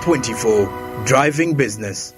Smart 24, driving business.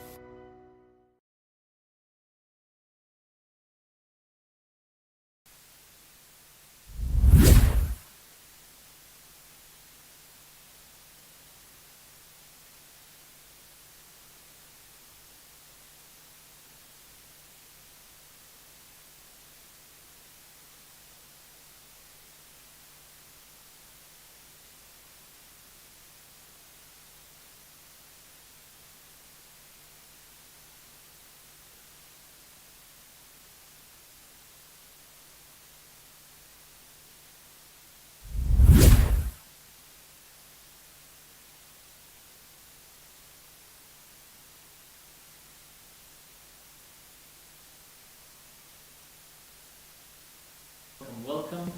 Welcome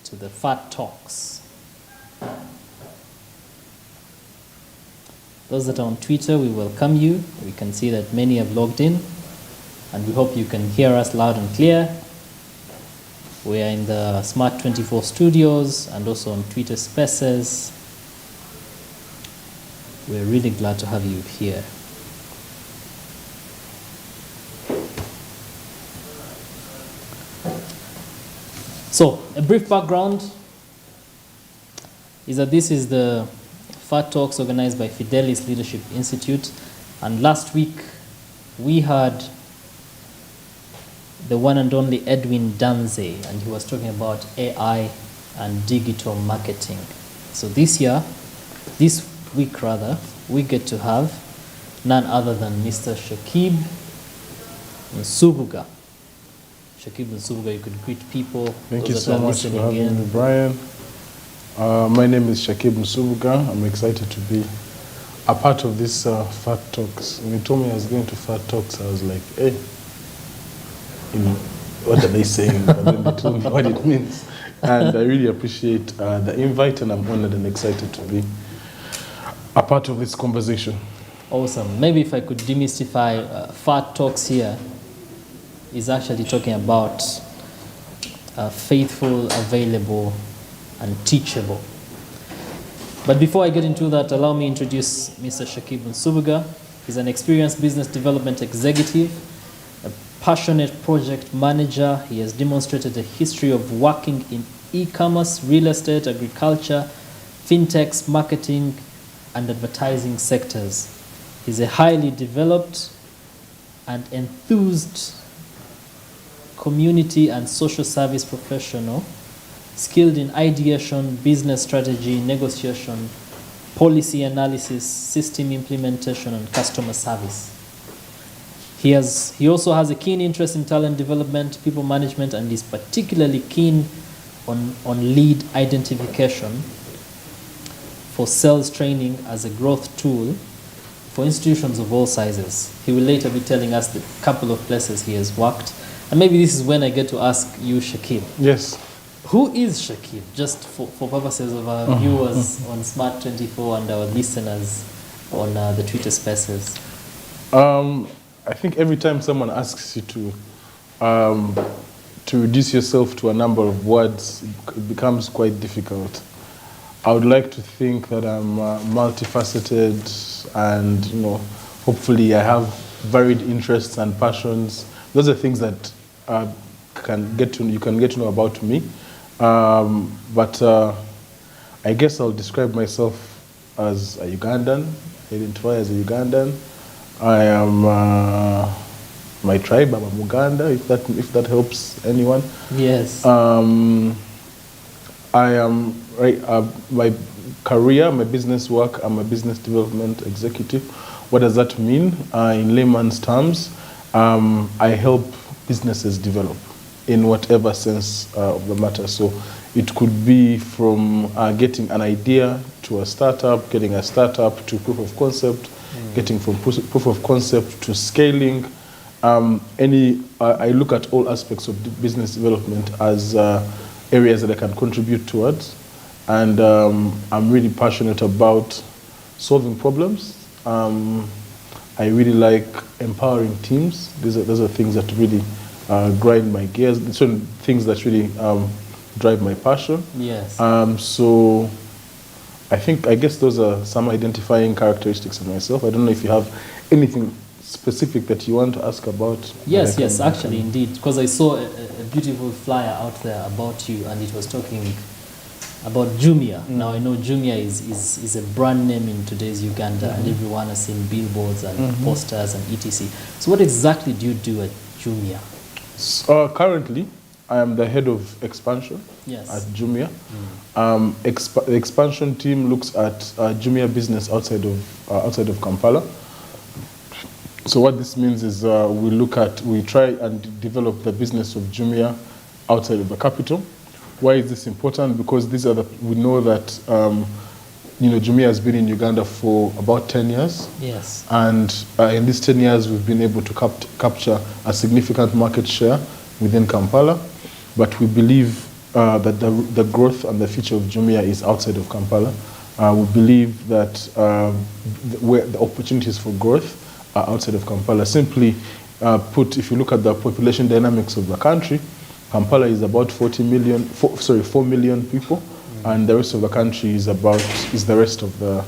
to the Fat Talks. Those that are on Twitter, we welcome you. We can see that many have logged in, and we hope you can hear us loud and clear. We are in the Smart 24 studios and also on Twitter Spaces. We're really glad to have you here. So, a brief background is that this is the Fat Talks organized by Fidelis Leadership Institute, and last week we had the one and only Edwin Danze, and he was talking about AI and digital marketing. So this week, we get to have none other than Mr. Shakib Nsubuga. Shakib Nsubuga, you could greet people. Thank you so much for having me, Brian. My name is Shakib Nsubuga. I'm excited to be a part of this Fat Talks. When you told me I was going to Fat Talks, I was like, hey, what are they saying? But then they told me what it means. And I really appreciate the invite, and I'm honored and excited to be a part of this conversation. Awesome. Maybe if I could demystify Fat Talks here, is actually talking about faithful, available, and teachable. But before I get into that, allow me to introduce Mr. Shakib Nsubuga. He's an experienced business development executive, a passionate project manager. He has demonstrated a history of working in e-commerce, real estate, agriculture, fintechs, marketing, and advertising sectors. He's a highly developed and enthused community and social service professional, skilled in ideation, business strategy, negotiation, policy analysis, system implementation, and customer service. He also has a keen interest in talent development, people management, and is particularly keen on lead identification for sales training as a growth tool for institutions of all sizes. He will later be telling us the couple of places he has worked. And maybe this is when I get to ask you, Shakib. Yes. Who is Shakib? Just for purposes of our viewers on Smart 24 and our listeners on the Twitter Spaces. I think every time someone asks you to reduce yourself to a number of words, it becomes quite difficult. I would like to think that I'm multifaceted, and hopefully I have varied interests and passions. Those are things that you can get to know about me. But I guess I'll describe myself as a Ugandan. I identify as a Ugandan. I am my tribe. I'm a Muganda. If that helps anyone. Yes. I am my career, my business work. I'm a business development executive. What does that mean in layman's terms? I help businesses develop in whatever sense of the matter. So it could be from getting an idea to a startup, getting a startup to proof of concept, getting from proof of concept to scaling. I look at all aspects of business development as areas that I can contribute towards. And I'm really passionate about solving problems. I really like empowering teams. Those are things that really grind my gears. Certain things that really drive my passion. Yes. So I guess those are some identifying characteristics of myself. I don't know if you have anything specific that you want to ask about. Yes, actually, indeed, because I saw a beautiful flyer out there about you, and it was talking about Jumia. Now I know Jumia is a brand name in today's Uganda, and everyone has seen billboards and posters and etc. So what exactly do you do at Jumia? Currently, I am the head of expansion at Jumia. The expansion team looks at Jumia business outside of Kampala. So what this means is we try and develop the business of Jumia outside of the capital. Why is this important? Because we know that Jumia has been in Uganda for about 10 years. Yes. And in these 10 years, we've been able to capture a significant market share within Kampala. But we believe that the growth and the future of Jumia is outside of Kampala. We believe that where the opportunities for growth are outside of Kampala. Simply put, if you look at the population dynamics of the country, Kampala is about 4 million people, and the rest of the country is the rest of the.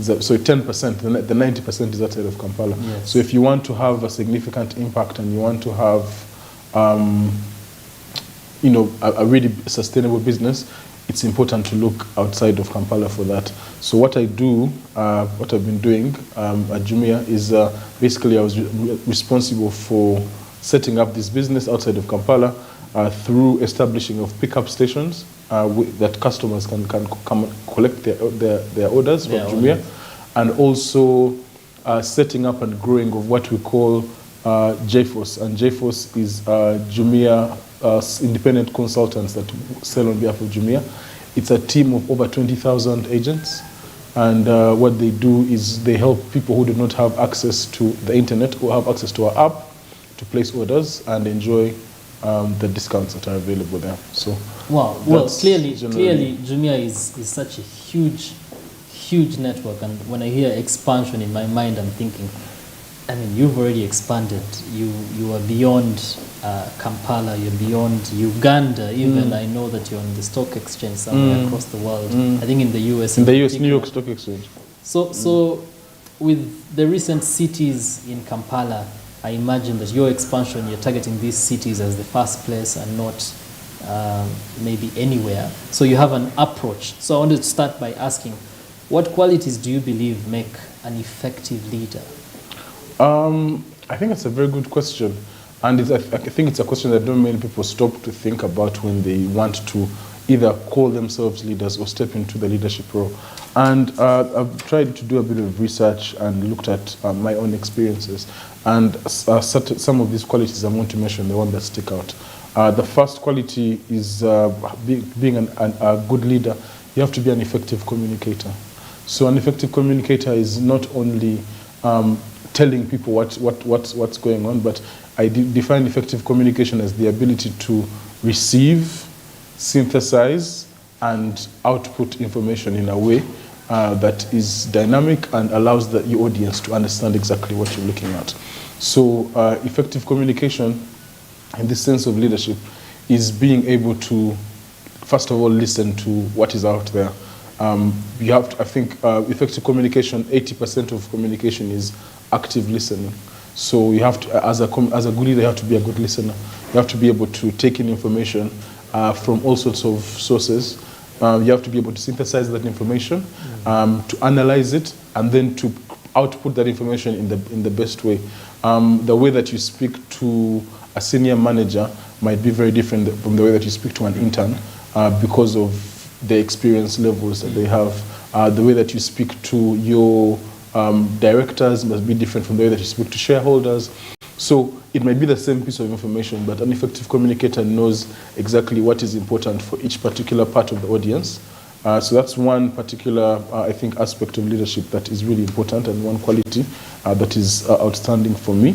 So 10%, the 90% is outside of Kampala. Yes. So if you want to have a significant impact and you want to have, a really sustainable business, it's important to look outside of Kampala for that. So what I do, what I've been doing at Jumia is basically I was responsible for setting up this business outside of Kampala through establishing of pickup stations that customers can come and collect their orders from Jumia, and also setting up and growing of what we call JFOS. And JFOS is Jumia independent consultants that sell on behalf of Jumia. It's a team of over 20,000 agents, and what they do is they help people who do not have access to the internet or have access to our app to place orders and enjoy the discounts that are available there. So wow, well, clearly Jumia is such a huge network, and when I hear expansion in my mind, I'm thinking, I mean, you've already expanded. You are beyond Kampala. You're beyond Uganda. Even I know that you're on the stock exchange somewhere across the world. I think in the US. In the US, New York Stock Exchange. So, with the recent cities in Kampala, I imagine that your expansion, you're targeting these cities as the first place and not maybe anywhere. So you have an approach. So I wanted to start by asking, what qualities do you believe make an effective leader? I think that's a very good question. And I think it's a question that not many people stop to think about when they want to either call themselves leaders or step into the leadership role. And I've tried to do a bit of research and looked at my own experiences. And some of these qualities I'm going to mention, the one that stick out. The first quality is being a good leader. You have to be an effective communicator. So an effective communicator is not only telling people what's going on, but I define effective communication as the ability to receive, synthesize, and output information in a way that is dynamic and allows your audience to understand exactly what you're looking at. So effective communication, in this sense of leadership, is being able to, first of all, listen to what is out there. You have to, I think, effective communication, 80% of communication is active listening. So you have to, as a good leader, you have to be a good listener. You have to be able to take in information from all sorts of sources. You have to be able to synthesize that information, to analyze it, and then to output that information in the best way. The way that you speak to a senior manager might be very different from the way that you speak to an intern because of the experience levels that they have. The way that you speak to your directors must be different from the way that you speak to shareholders. So it might be the same piece of information, but an effective communicator knows exactly what is important for each particular part of the audience. So that's one particular, I think, aspect of leadership that is really important, and one quality that is outstanding for me.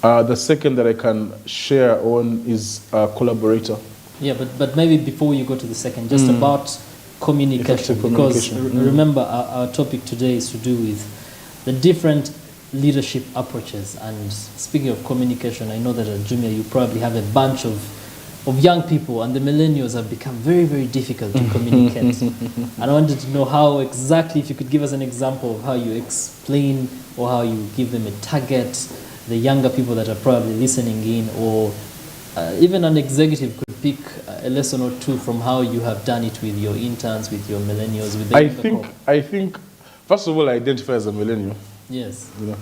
The second that I can share on is collaborator. Yeah, but maybe before you go to the second, just about communication, because remember our topic today is to do with the different leadership approaches. And speaking of communication, I know that at Jumia you probably have a bunch of of young people and the millennials have become very, very difficult to communicate. And I wanted to know how exactly, if you could give us an example of how you explain or how you give them a target, the younger people that are probably listening in, or even an executive could pick a lesson or two from how you have done it with your interns, with your millennials, with the I think, first of all, I identify as a millennial. Yes. You know.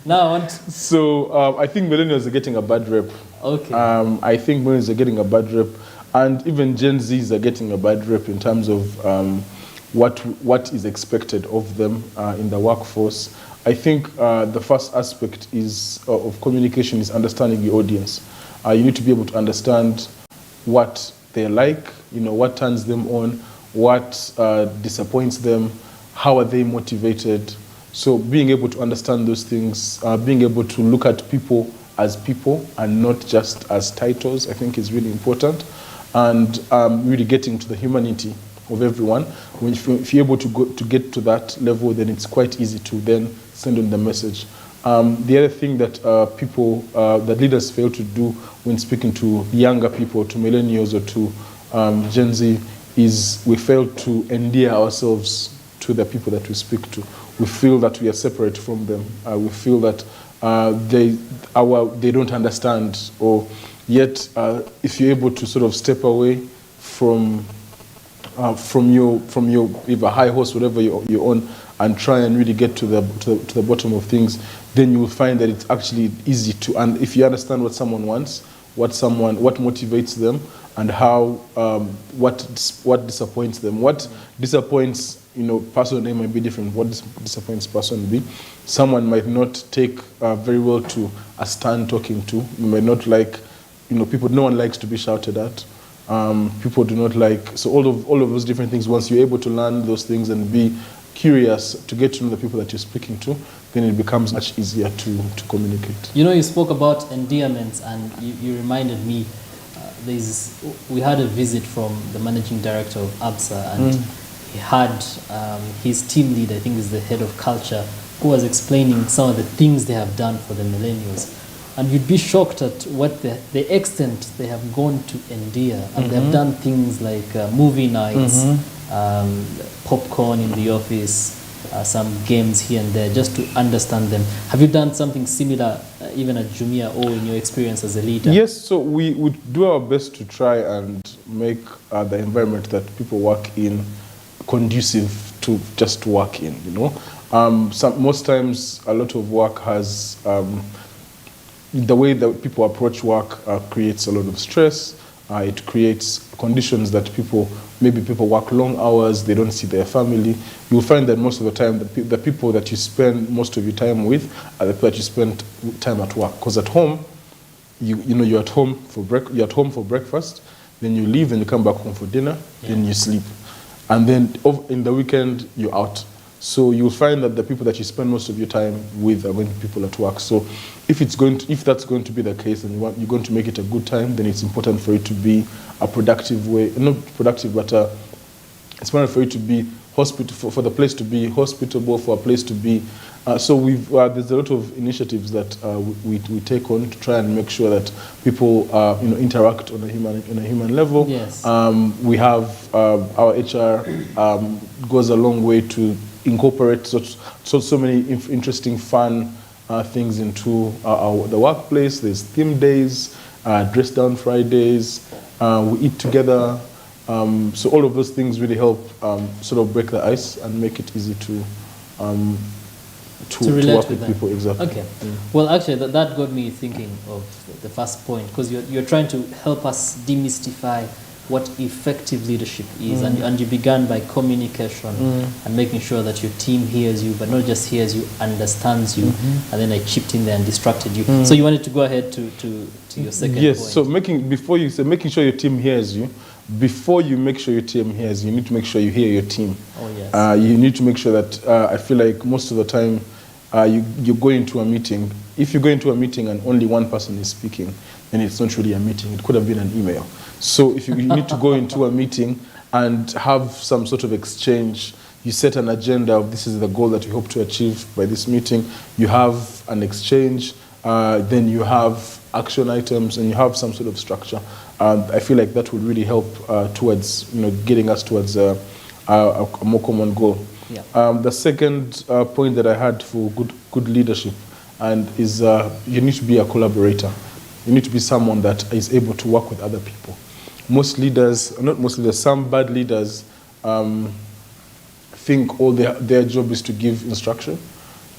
Now I want. So I think millennials are getting a bad rep. Okay. I think millennials are getting a bad rep, and even Gen Zs are getting a bad rep in terms of what is expected of them in the workforce. I think the first aspect is of communication is understanding the audience. You need to be able to understand what they like, what turns them on, what disappoints them, how are they motivated. So being able to understand those things, being able to look at people and not just as titles, I think is really important. And really getting to the humanity of everyone. If you're able to get to that level, then it's quite easy to then send on the message. The other thing that that leaders fail to do when speaking to younger people, to millennials or to Gen Z, is we fail to endear ourselves to the people that we speak to. We feel that we are separate from them. We feel that they don't understand, or yet if you're able to sort of step away from your either high horse, whatever you're on, and try and really get to the bottom of things, then you will find that it's actually easy to. And if you understand what someone wants, what motivates them, and how what disappoints them, what disappoints person A might be different. What disappoints person B? Someone might not take very well to a stand talking to. You might not like, people. No one likes to be shouted at. People do not like. So all of those different things. Once you're able to learn those things and be curious to get to know the people that you're speaking to, then it becomes much easier to communicate. You spoke about endearments, and you reminded me. We had a visit from the managing director of ABSA, and he had his team lead, I think is the head of culture, who was explaining some of the things they have done for the millennials. And you'd be shocked at what the extent they have gone to endear. And they have done things like movie nights, popcorn in the office, some games here and there, just to understand them. Have you done something similar, even at Jumia, or in your experience as a leader? Yes, so we would do our best to try and make the environment that people work in conducive to just work in, most times a lot of work has, the way that people approach work creates a lot of stress. It creates conditions that people work long hours, they don't see their family. You'll find that most of the time, the people that you spend most of your time with are the people that you spend time at work. Because at home, you're at home for breakfast, then you leave and you come back home for dinner, then you sleep. And then in the weekend, you're out. So you'll find that the people that you spend most of your time with are going to be people at work. So if that's going to be the case, and you're going to make it a good time, then it's important for it to be a productive way. Not productive, but it's important for it to be for the place to be hospitable, for a place to be. So there's a lot of initiatives that we take on to try and make sure that people interact on a human level. Yes. We have our HR goes a long way to incorporate so many interesting, fun things into the workplace. There's theme days, dress down Fridays. We eat together. So all of those things really help sort of break the ice and make it easy to work with people. Exactly. Okay. Well, actually, that got me thinking of the first point, because you're trying to help us demystify what effective leadership is, and you began by communication and making sure that your team hears you, but not just hears you, understands you, and then I chipped in there and distracted you. So you wanted to go ahead to your second point. Yes, so making sure your team hears you, before you make sure your team hears you, you need to make sure you hear your team. Oh, yes. You need to make sure that, I feel like most of the time, you go into a meeting. If you go into a meeting and only one person is speaking, then it's not really a meeting. It could have been an email. So if you need to go into a meeting and have some sort of exchange, you set an agenda of this is the goal that you hope to achieve by this meeting. You have an exchange, then you have action items, and you have some sort of structure. I feel like that would really help towards getting us towards a more common goal. Yeah. The second point that I had for good leadership and is you need to be a collaborator. You need to be someone that is able to work with other people. Some bad leaders think all their job is to give instruction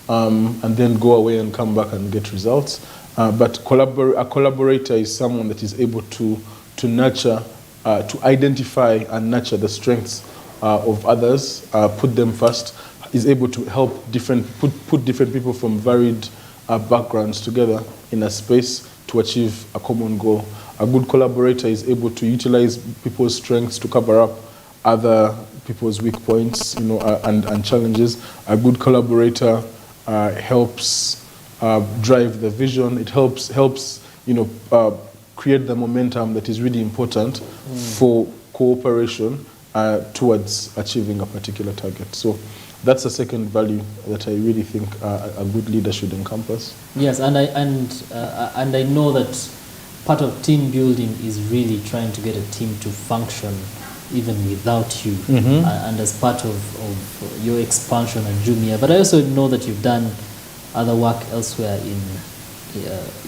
and then go away and come back and get results. But a collaborator is someone that is able to nurture, to identify and nurture the strengths of others, put them first, is able to help put different people from varied backgrounds together in a space to achieve a common goal. A good collaborator is able to utilize people's strengths to cover up other people's weak points, and challenges. A good collaborator helps drive the vision. It helps create the momentum that is really important for cooperation towards achieving a particular target. So that's the second value that I really think a good leader should encompass. Yes, and I know that part of team building is really trying to get a team to function even without you, and as part of your expansion at Jumia. But I also know that you've done other work elsewhere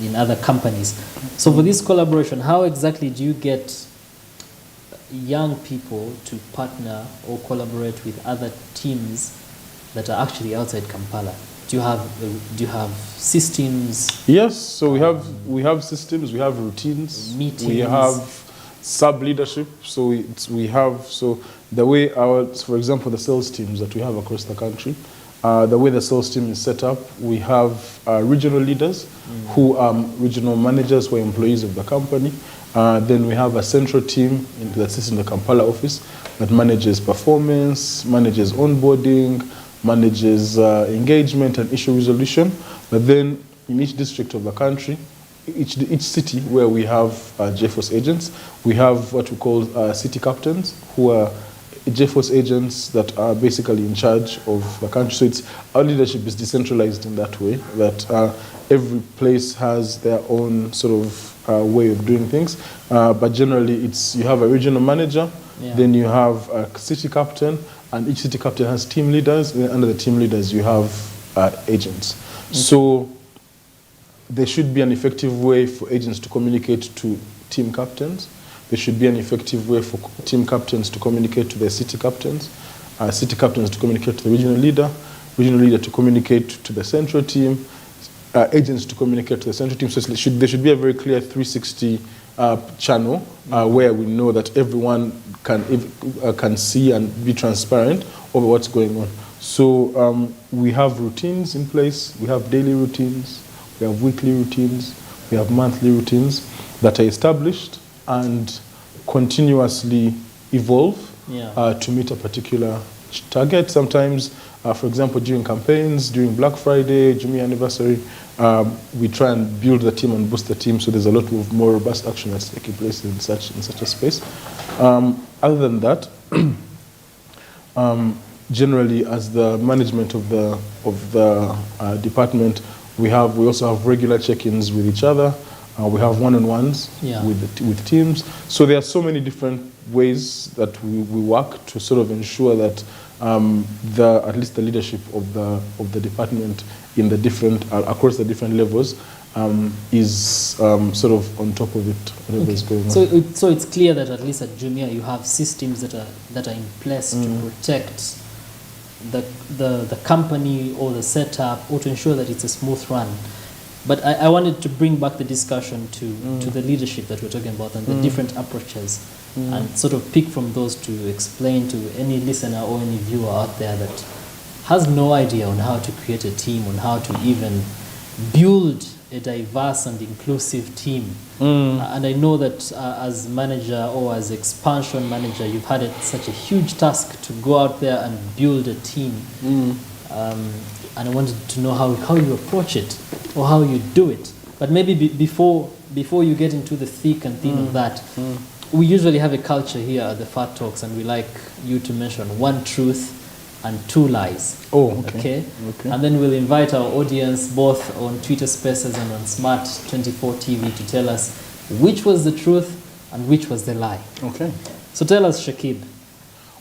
in other companies. So for this collaboration, how exactly do you get young people to partner or collaborate with other teams that are actually outside Kampala? Do you have systems? Yes, so we have systems, we have routines, meetings. We have sub leadership. So the way for example, the sales teams that we have across the country, the way the sales team is set up, we have regional leaders who are regional managers who are employees of the company. Then we have a central team that sits in the Kampala office that manages performance, manages onboarding, manages engagement and issue resolution. But then in each district of the country, each city where we have JForce agents, we have what we call city captains, who are JForce agents that are basically in charge of the country. So our leadership is decentralized in that way, that every place has their own sort of way of doing things. But generally, you have a regional manager, then you have a city captain, and each city captain has team leaders. And under the team leaders, you have agents. So there should be an effective way for agents to communicate to team captains. There should be an effective way for team captains to communicate to their city captains, city captains to communicate to the regional leader to communicate to the central team, agents to communicate to the central team. So there should be a very clear 360 channel where we know that everyone can see and be transparent over what's going on. So we have routines in place. We have daily routines. We have weekly routines. We have monthly routines that are established and continuously evolve to meet a particular target. Sometimes, for example, during campaigns, during Black Friday, Jumia anniversary, we try and build the team and boost the team. So there's a lot of more robust action that's taking place in such a space. Other than that, generally, as the management of the department, we also have regular check-ins with each other. We have one-on-ones with teams. So there are so many different ways that we work to sort of ensure that at least the leadership of the department in the different across the different levels is sort of on top of it, whatever is going on. So it's clear that at least at Jumia you have systems that are in place to protect the company or the setup, or to ensure that it's a smooth run. But I wanted to bring back the discussion to the leadership that we're talking about and the different approaches, and sort of pick from those to explain to any listener or any viewer out there that has no idea on how to create a team, on how to even build a diverse and inclusive team. And I know that as manager or as expansion manager, you've had such a huge task to go out there and build a team. And I wanted to know how you approach it or how you do it. But maybe before you get into the thick and thin of that, we usually have a culture here at the Fat Talks, and we like you to mention one truth and 2 lies. Oh, okay. And then we'll invite our audience both on Twitter Spaces and on Smart 24 TV to tell us which was the truth and which was the lie. Okay. So tell us, Shakib.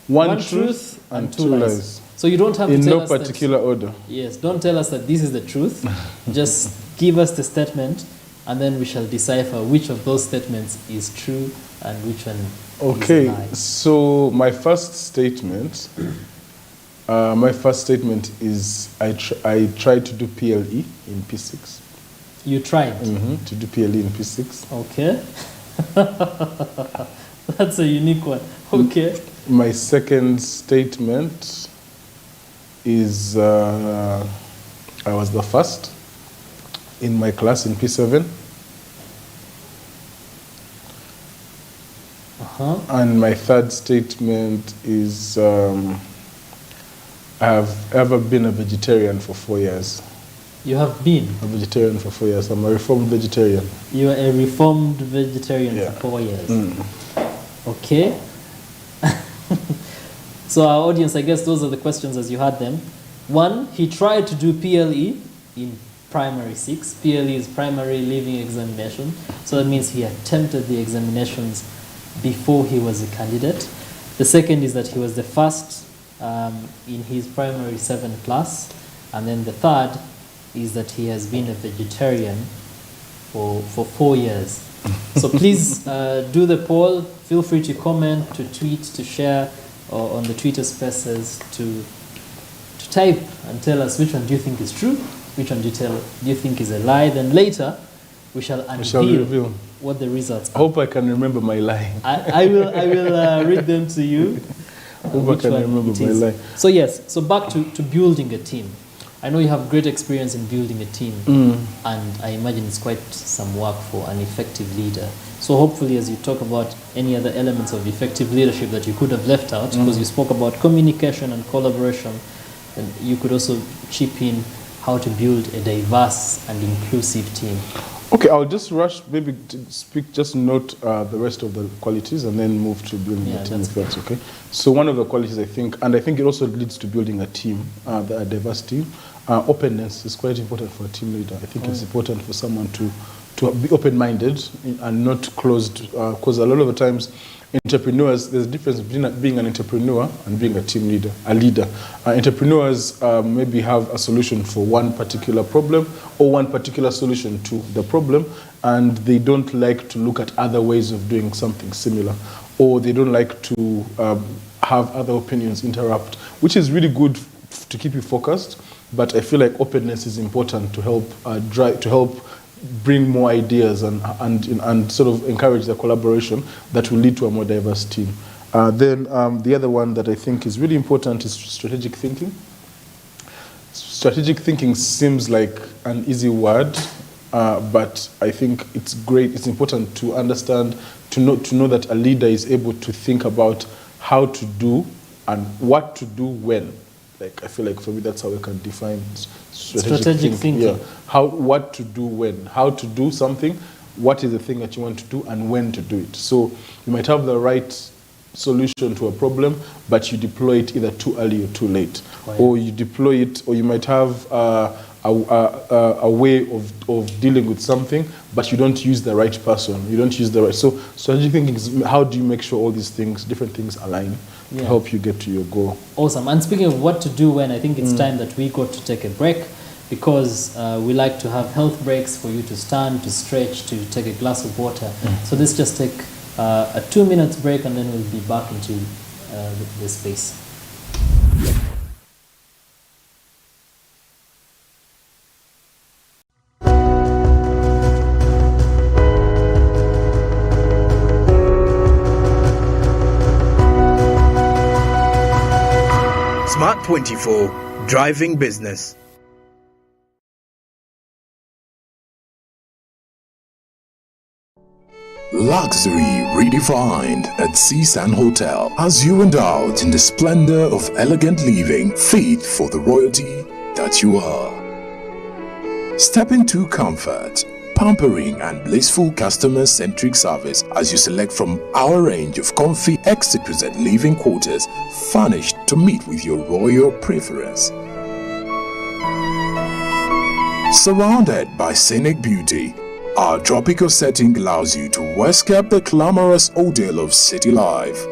One truth and 2 lies. So you don't have to in tell no us particular order. Yes, don't tell us that this is the truth. Just give us the statement, and then we shall decipher which of those statements is true and which one is a lie. So my first statement is I tried to do PLE in P6. You tried? To do PLE in P6. Okay. That's a unique one. Okay. My second statement is I was the first in my class in P7. And my third statement is I have ever been a vegetarian for 4 years. You have been? A vegetarian for 4 years. I'm a reformed vegetarian. You are a reformed vegetarian for 4 years. Okay. So our audience, I guess those are the questions as you had them. 1, he tried to do PLE in primary 6. PLE is primary leaving examination. So that means he attempted the examinations before he was a candidate. The second is that he was the first in his primary 7 class. And then the third is that he has been a vegetarian for 4 years. So please do the poll. Feel free to comment, to tweet, to share, or on the Twitter Spaces, to type and tell us which one do you think is true, which one do you think is a lie. Then later we shall reveal what the results are. I hope I can remember my lie. I will read them to you. Hope I can remember my lie. So yes, so back to building a team. I know you have great experience in building a team, and I imagine it's quite some work for an effective leader. So hopefully as you talk about any other elements of effective leadership that you could have left out, because you spoke about communication and collaboration, then you could also chip in how to build a diverse and inclusive team. Okay, I'll just rush, maybe to speak, just note the rest of the qualities and then move to building a team, if that's okay. So one of the qualities I think it also leads to building a team, a diverse team. Openness is quite important for a team leader. I think it's important for someone to be open-minded and not closed, because a lot of the times entrepreneurs, there's a difference between being an entrepreneur and being a team leader, a leader. Entrepreneurs maybe have a solution for one particular problem or one particular solution to the problem, and they don't like to look at other ways of doing something similar, or they don't like to have other opinions interrupt, which is really good to keep you focused. But I feel like openness is important to help bring more ideas and sort of encourage the collaboration that will lead to a more diverse team. Then the other one that I think is really important is strategic thinking. Strategic thinking seems like an easy word, but I think it's great. It's important to understand, to know that a leader is able to think about how to do and what to do when. Like, I feel like for me that's how I can define strategic thinking. Yeah. What to do when, how to do something, what is the thing that you want to do, and when to do it. So you might have the right solution to a problem, but you deploy it either too early or too late. Or you deploy it, or you might have a way of dealing with something, but you don't use the right person. You don't use the right. So strategic thinking is how do you make sure all these things, different things align to help you get to your goal. Awesome. And speaking of what to do when, I think it's time that we got to take a break, because we like to have health breaks for you to stand, to stretch, to take a glass of water. So let's just take a 2 minutes break, and then we'll be back into the space. Smart 24, driving business. Luxury redefined at Seasand Hotel as you indulge in the splendor of elegant living fit for the royalty that you are. Step into comfort, pampering and blissful customer-centric service as you select from our range of comfy, exquisite living quarters furnished to meet with your royal preference. Surrounded by scenic beauty, our tropical setting allows you to escape the glamorous ordeal of city life.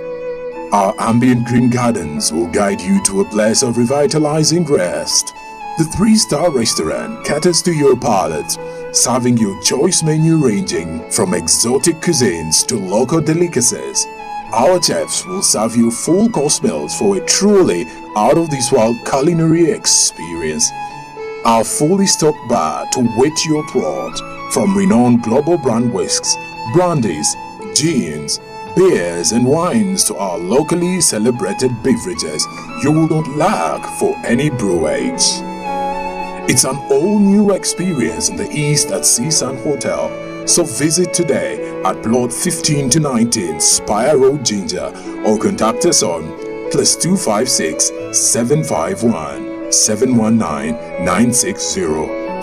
Our ambient green gardens will guide you to a place of revitalizing rest. The 3-star restaurant caters to your palate, serving your choice menu ranging from exotic cuisines to local delicacies. Our chefs will serve you full-course meals for a truly out-of-this-world culinary experience. Our fully stocked bar to whet your throat, from renowned global brand whisks, brandies, gins, beers and wines to our locally celebrated beverages, you will not lack for any brewage. It's an all-new experience in the East at CSUN Hotel, so visit today at Plot 15 to 19 Spire Road, Ginger, or contact us on +256 751 719 960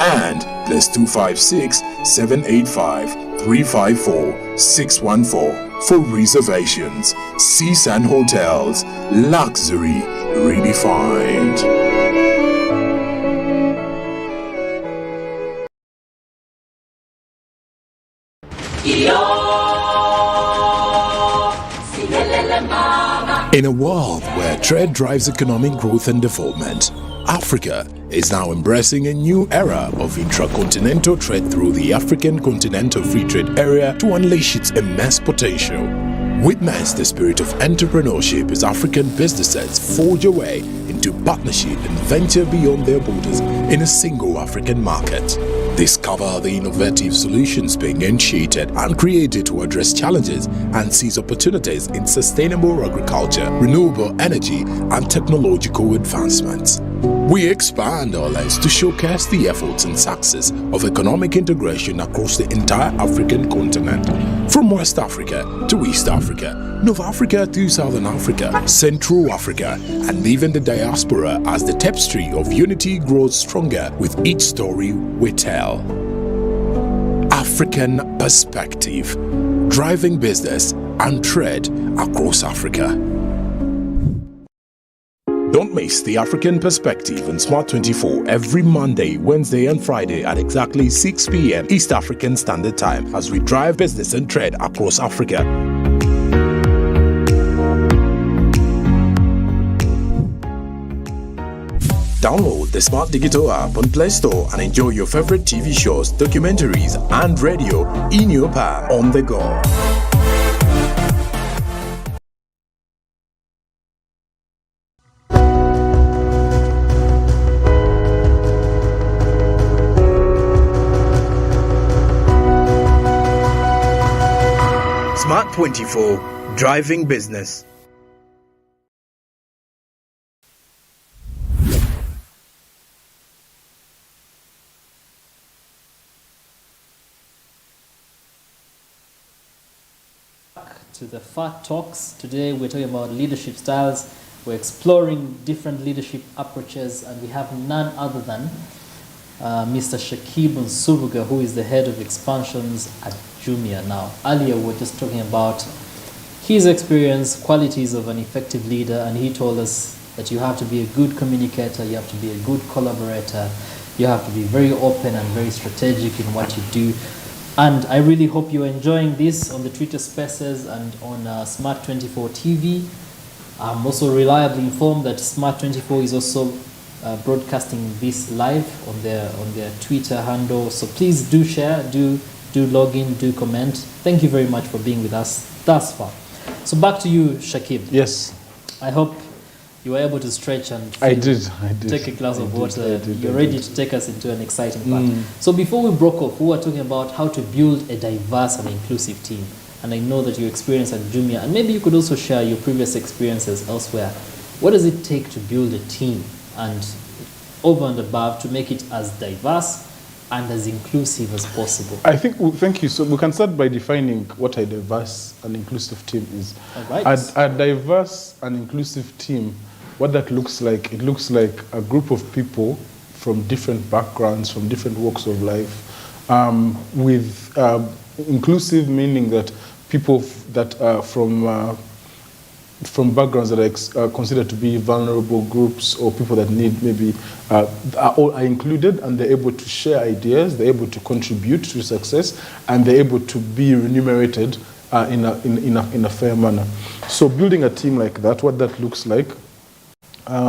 and +256 785 354 614 for reservations. CSUN Hotels, luxury redefined. In a world where trade drives economic growth and development, Africa is now embracing a new era of intracontinental trade through the African Continental Free Trade Area to unleash its immense potential. Witness the spirit of entrepreneurship as African businesses forge a way into partnership and venture beyond their borders in a single African market. Discover the innovative solutions being initiated and created to address challenges and seize opportunities in sustainable agriculture, renewable energy, and technological advancements. We expand our lens to showcase the efforts and success of economic integration across the entire African continent, from West Africa to East Africa, North Africa to Southern Africa, Central Africa, and even the diaspora, as the tapestry of unity grows stronger with each story we tell. African Perspective, driving business and trade across Africa. Don't miss the African Perspective on Smart 24 every Monday, Wednesday, and Friday at exactly 6 p.m. East African Standard Time as we drive business and trade across Africa. Download the Smart Digital app on Play Store and enjoy your favorite TV shows, documentaries, and radio in your palm on the go. Smart 24, driving business. To the Fat Talks. Today we're talking about leadership styles. We're exploring different leadership approaches, and we have none other than Mr. Shakib Nsubuga, who is the head of expansions at Jumia now. Earlier we were just talking about his experience, qualities of an effective leader, and he told us that you have to be a good communicator, you have to be a good collaborator, you have to be very open and very strategic in what you do. And I really hope you're enjoying this on the Twitter Spaces and on Smart 24 TV. I'm also reliably informed that Smart 24 is also broadcasting this live on their Twitter handle. So please do share, do log in, do comment. Thank you very much for being with us thus far. So back to you, Shakib. Yes. I hope you were able to stretch and I did. take a glass of water. You're ready to take us into an exciting part. So before we broke off, we were talking about how to build a diverse and inclusive team. And I know that you experienced at Jumia, and maybe you could also share your previous experiences elsewhere. What does it take to build a team, and over and above, to make it as diverse and as inclusive as possible? I think, thank you. So we can start by defining what a diverse and inclusive team is. All right. A diverse and inclusive team, what that looks like, it looks like a group of people from different backgrounds, from different walks of life, with inclusive meaning that people that are from backgrounds that are considered to be vulnerable groups or people that need maybe are included, and they're able to share ideas, they're able to contribute to success, and they're able to be remunerated in a fair manner. So building a team like that, what that looks like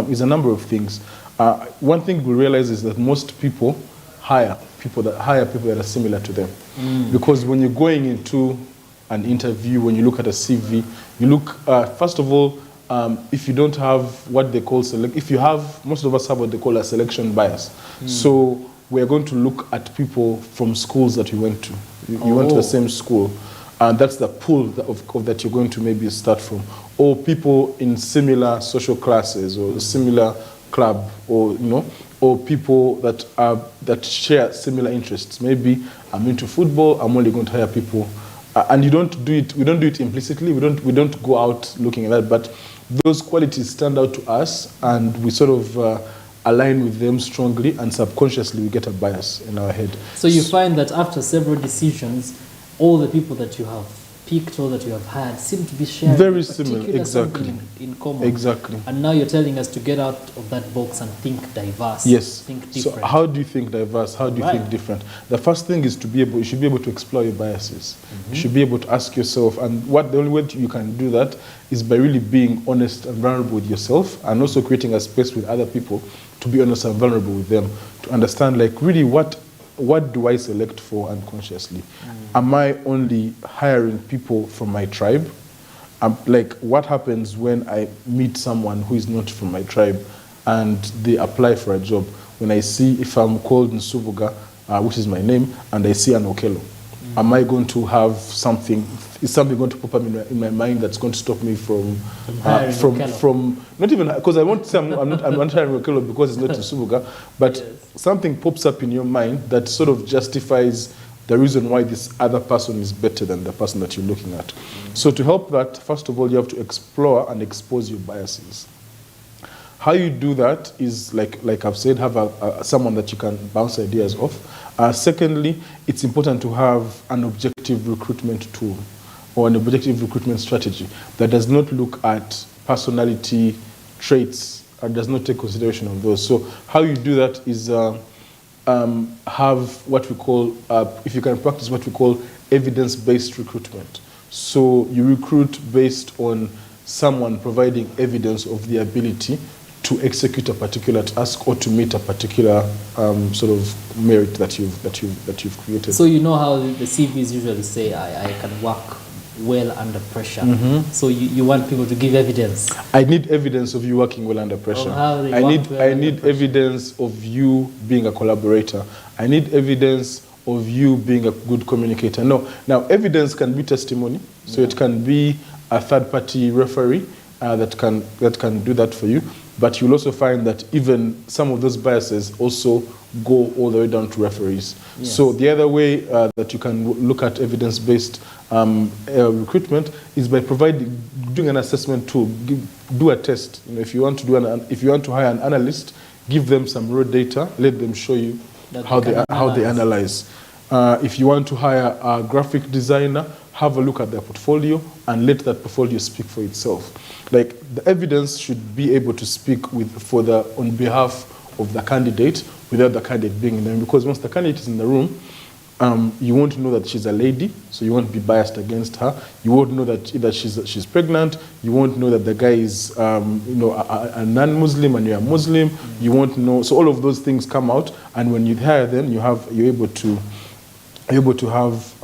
is a number of things. One thing we realize is that most people hire people that are similar to them. Because when you're going into an interview, when you look at a CV, you look, first of all, if you don't have what they call most of us have what they call a selection bias. So we're going to look at people from schools that you went to. You went to the same school. And that's the pool that you're going to maybe start from. Or people in similar social classes or similar club, or or people that share similar interests. Maybe I'm into football, I'm only going to hire people. And we don't do it implicitly, we don't go out looking at that, but those qualities stand out to us, and we sort of align with them strongly, and subconsciously we get a bias in our head. So you find that after several decisions, all the people that you have picked or that you have had seem to be sharing very similar, exactly, something in common. Exactly. And now you're telling us to get out of that box and think diverse. Yes. Think different. So how do you think diverse? How do you think different? The first thing is you should be able to explore your biases. You should be able to ask yourself, and the only way you can do that is by really being honest and vulnerable with yourself, and also creating a space with other people to be honest and vulnerable with them, to understand like really what do I select for unconsciously? Am I only hiring people from my tribe? Like what happens when I meet someone who is not from my tribe and they apply for a job? When I see, if I'm called Nsubuga, which is my name, and I see an Okelo, am I going to have something? Is something going to pop up in my mind that's going to stop me from not even, because I won't say I'm not hiring Okelo because it's not Nsubuga, but something pops up in your mind that sort of justifies the reason why this other person is better than the person that you're looking at. So to help that, first of all, you have to explore and expose your biases. How you do that is, like I've said, have someone that you can bounce ideas off. Secondly, it's important to have an objective recruitment tool or an objective recruitment strategy that does not look at personality traits and does not take consideration of those. So how you do that is have what we call, if you can practice what we call evidence-based recruitment. So you recruit based on someone providing evidence of the ability to execute a particular task or to meet a particular sort of merit that you've created. So you know how the CVs usually say, I can work well under pressure. So you want people to give evidence. I need evidence of you working well under pressure. I need evidence of you being a collaborator. I need evidence of you being a good communicator. No, now evidence can be testimony, so it can be a third-party referee that can do that for you. But you'll also find that even some of those biases also go all the way down to referees. Yes. So the other way that you can look at evidence-based recruitment is by doing an assessment tool. Do a test. If you want to hire an analyst, give them some raw data. Let them show you how they analyze. If you want to hire a graphic designer, have a look at their portfolio and let that portfolio speak for itself. Like the evidence should be able to speak on behalf of the candidate without the candidate being in the room. Because once the candidate is in the room, you won't know that she's a lady, so you won't be biased against her. You won't know that either she's pregnant. You won't know that the guy is a non-Muslim and you're a Muslim. You won't know. So all of those things come out, and when you hire them, you're able to have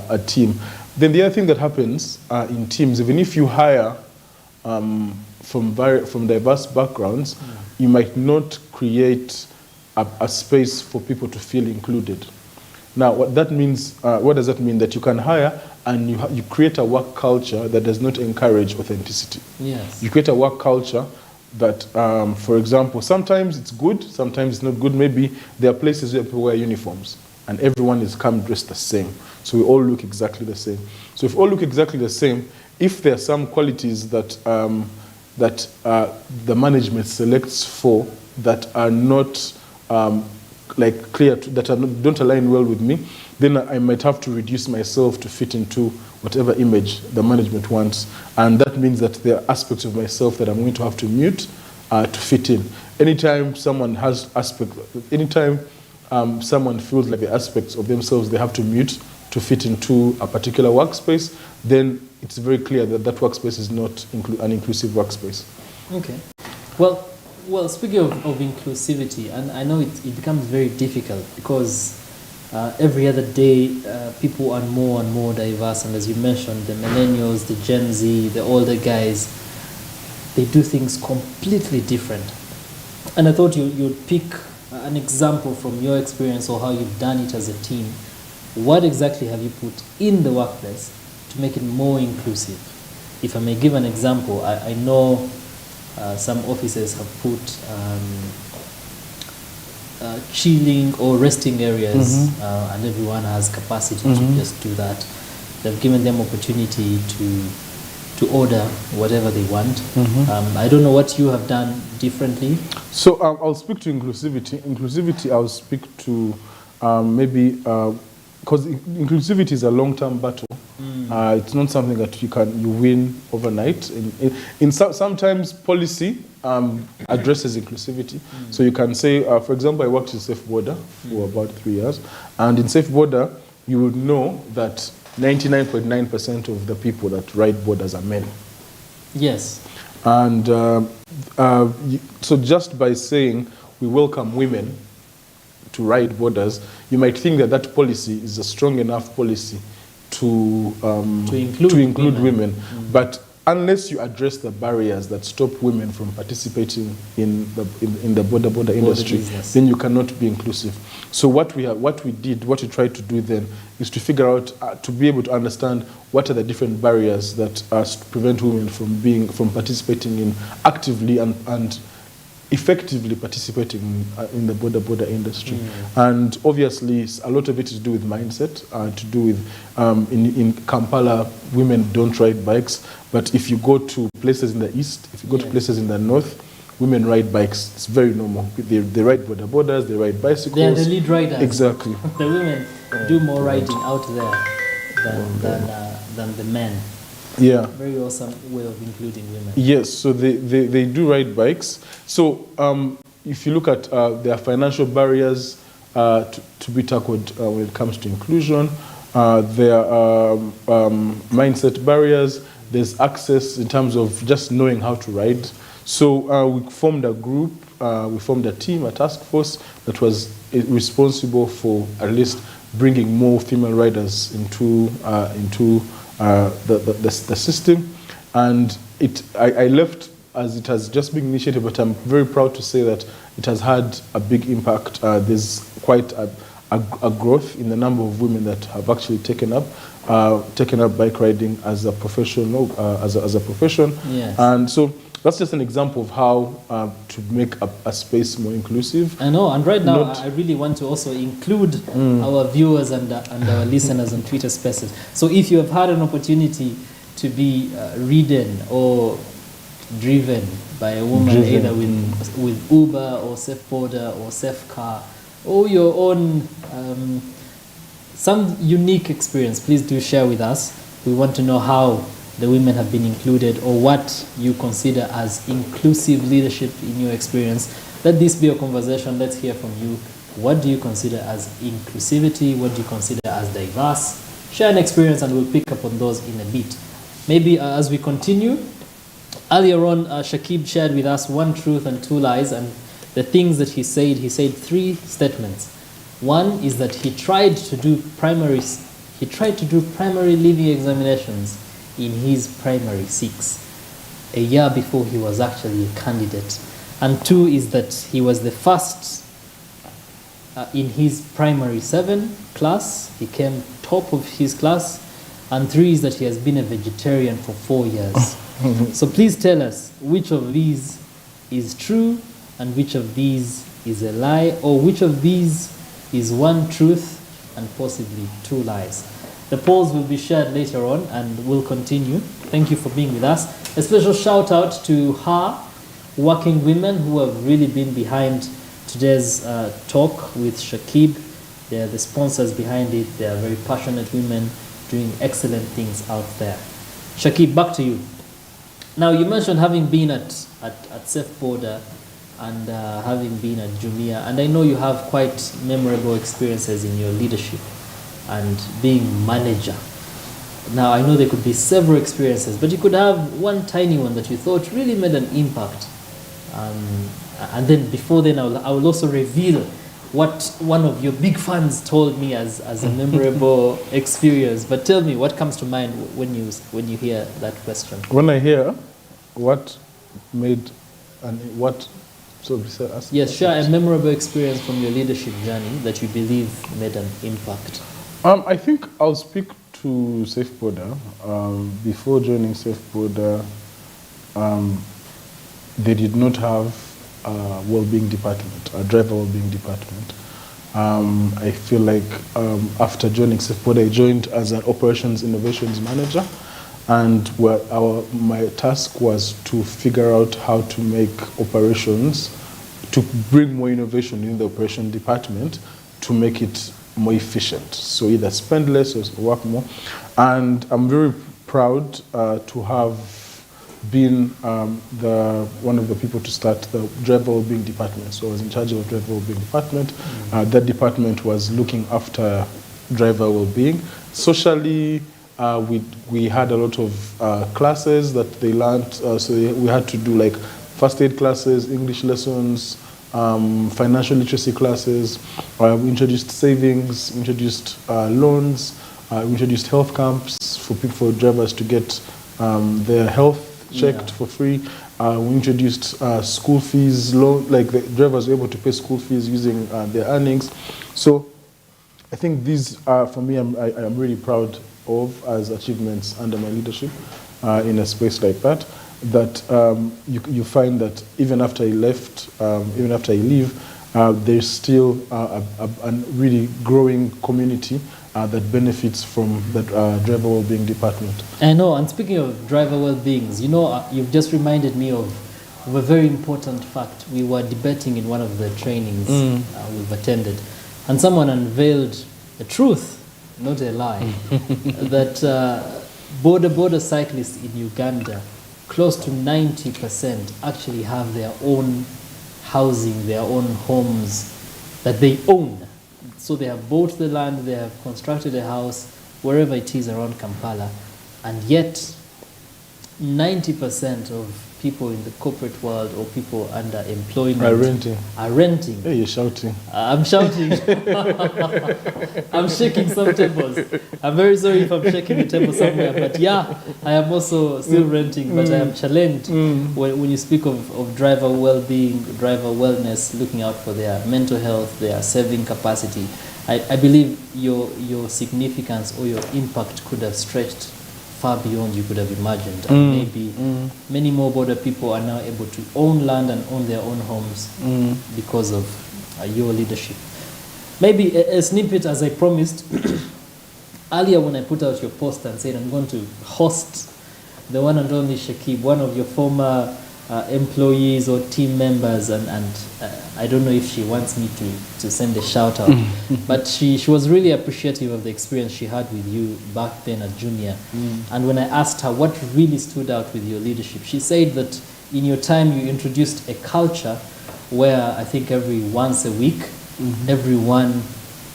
a team. Then the other thing that happens in teams, even if you hire from diverse backgrounds, you might not create a space for people to feel included. Now, what that means, what does that mean? That you can hire and you create a work culture that does not encourage authenticity. Yes. You create a work culture that, for example, sometimes it's good, sometimes it's not good. Maybe there are places where people wear uniforms and everyone is come dressed the same. So we all look exactly the same. So if we all look exactly the same, if there are some qualities that the management selects for that are not like clear that don't align well with me, then I might have to reduce myself to fit into whatever image the management wants. And that means that there are aspects of myself that I'm going to have to mute to fit in. Anytime someone someone feels like the aspects of themselves they have to mute to fit into a particular workspace, then it's very clear that that workspace is not an inclusive workspace. Okay. Well, speaking of inclusivity, and I know it becomes very difficult because every other day people are more and more diverse, and as you mentioned, the millennials, the Gen Z, the older guys, they do things completely different. And I thought you'd pick an example from your experience or how you've done it as a team. What exactly have you put in the workplace to make it more inclusive? If I may give an example, I know some offices have put chilling or resting areas, and everyone has capacity to just do that. They've given them opportunity to order whatever they want. I don't know what you have done differently. So I'll speak to inclusivity. Inclusivity, I'll speak to maybe, because inclusivity is a long-term battle. It's not something that you win overnight. Sometimes policy addresses inclusivity. So you can say, for example, I worked in Safe Border for about 3 years, and in Safe Border, you would know that 99.9% of the people that ride borders are men. Yes. And so just by saying we welcome women to ride borders, you might think that that policy is a strong enough policy to include women. But unless you address the barriers that stop women from participating in the border industry, then you cannot be inclusive. So what we tried to do then is to figure out, to be able to understand what are the different barriers that prevent women from participating in actively and effectively participating in the border industry. And obviously a lot of it is to do with mindset, to do with in Kampala women don't ride bikes, but if you go to places in the east, if you go to places in the north, women ride bikes. It's very normal. They ride borders, they ride bicycles. They are the lead riders. Exactly. The women do more riding out there than the men. Yeah. Very awesome way of including women. Yes, so they do ride bikes. So if you look at there are financial barriers to be tackled when it comes to inclusion. There are mindset barriers. There's access in terms of just knowing how to ride. So we formed a group, we formed a team, a task force that was responsible for at least bringing more female riders into the system. And I left as it has just been initiated, but I'm very proud to say that it has had a big impact. There's quite a growth in the number of women that have actually taken up bike riding as a professional, as a profession. Yes. And so that's just an example of how to make a space more inclusive. I know, and right now I really want to also include our viewers and our listeners on Twitter Spaces. So if you have had an opportunity to be ridden or driven by a woman, either with Uber or Safe Border or Safe Car, or your own some unique experience, please do share with us. We want to know how the women have been included, or what you consider as inclusive leadership in your experience. Let this be a conversation. Let's hear from you. What do you consider as inclusivity? What do you consider as diverse? Share an experience and we'll pick up on those in a bit. Maybe as we continue, earlier on Shakib shared with us one truth and two lies, and the things that he said 3 statements. One is that he tried to do primary leaving examinations in his primary 6, a year before he was actually a candidate. And 2 is that he was the first in his primary 7 class. He came top of his class. And 3 is that he has been a vegetarian for 4 years. So please tell us which of these is true and which of these is a lie, or which of these is one truth and possibly 2 lies. The polls will be shared later on and we'll continue. Thank you for being with us. A special shout out to working women who have really been behind today's talk with Shakib. They are the sponsors behind it. They are very passionate women doing excellent things out there. Shakib, back to you. Now, you mentioned having been at Safe Border and having been at Jumia, and I know you have quite memorable experiences in your leadership and being manager. Now, I know there could be several experiences, but you could have one tiny one that you thought really made an impact. And then before then, I will also reveal what one of your big fans told me as a memorable experience. But tell me, what comes to mind when you hear that question? When I hear what made and what, so yes, share a memorable experience from your leadership journey that you believe made an impact. I think I'll speak to Safe Border. Before joining Safe Border, they did not have a well-being department, a driver well-being department. I feel like after joining Safe Border, I joined as an operations innovations manager, and my task was to figure out how to make operations, to bring more innovation in the operation department to make it more efficient. So either spend less or work more. And I'm very proud to have been one of the people to start the driver well-being department. So I was in charge of the driver well-being department. That department was looking after driver well-being. Socially, we had a lot of classes that they learned. So we had to do like first aid classes, English lessons, financial literacy classes. We introduced savings, introduced loans, we introduced health camps for drivers to get their health checked for free. We introduced school fees, like the drivers were able to pay school fees using their earnings. So I think these are, for me, I'm really proud of as achievements under my leadership in a space like that. That you find that even after I left, even after I leave, there's still a really growing community that benefits from the driver well-being department. I know, and speaking of driver well-beings, you've just reminded me of a very important fact. We were debating in one of the trainings we've attended, and someone unveiled the truth, not a lie, that border cyclists in Uganda, close to 90% actually have their own housing, their own homes that they own. So they have bought the land, they have constructed a house, wherever it is around Kampala, and yet 90% of people in the corporate world or people under employment are renting. Hey, you're shouting. I'm shouting. I'm shaking some tables. I'm very sorry if I'm shaking a table somewhere, but yeah, I am also still renting, but I am challenged when you speak of driver well-being, driver wellness, looking out for their mental health, their saving capacity. I believe your significance or your impact could have stretched far beyond you could have imagined. And maybe many more border people are now able to own land and own their own homes because of your leadership. Maybe a snippet, as I promised earlier when I put out your post and said I'm going to host the one and only Shakib, one of your former employees or team members, and I don't know if she wants me to send a shout out, but she was really appreciative of the experience she had with you back then at Jumia. And when I asked her what really stood out with your leadership, she said that in your time you introduced a culture where I think every once a week, everyone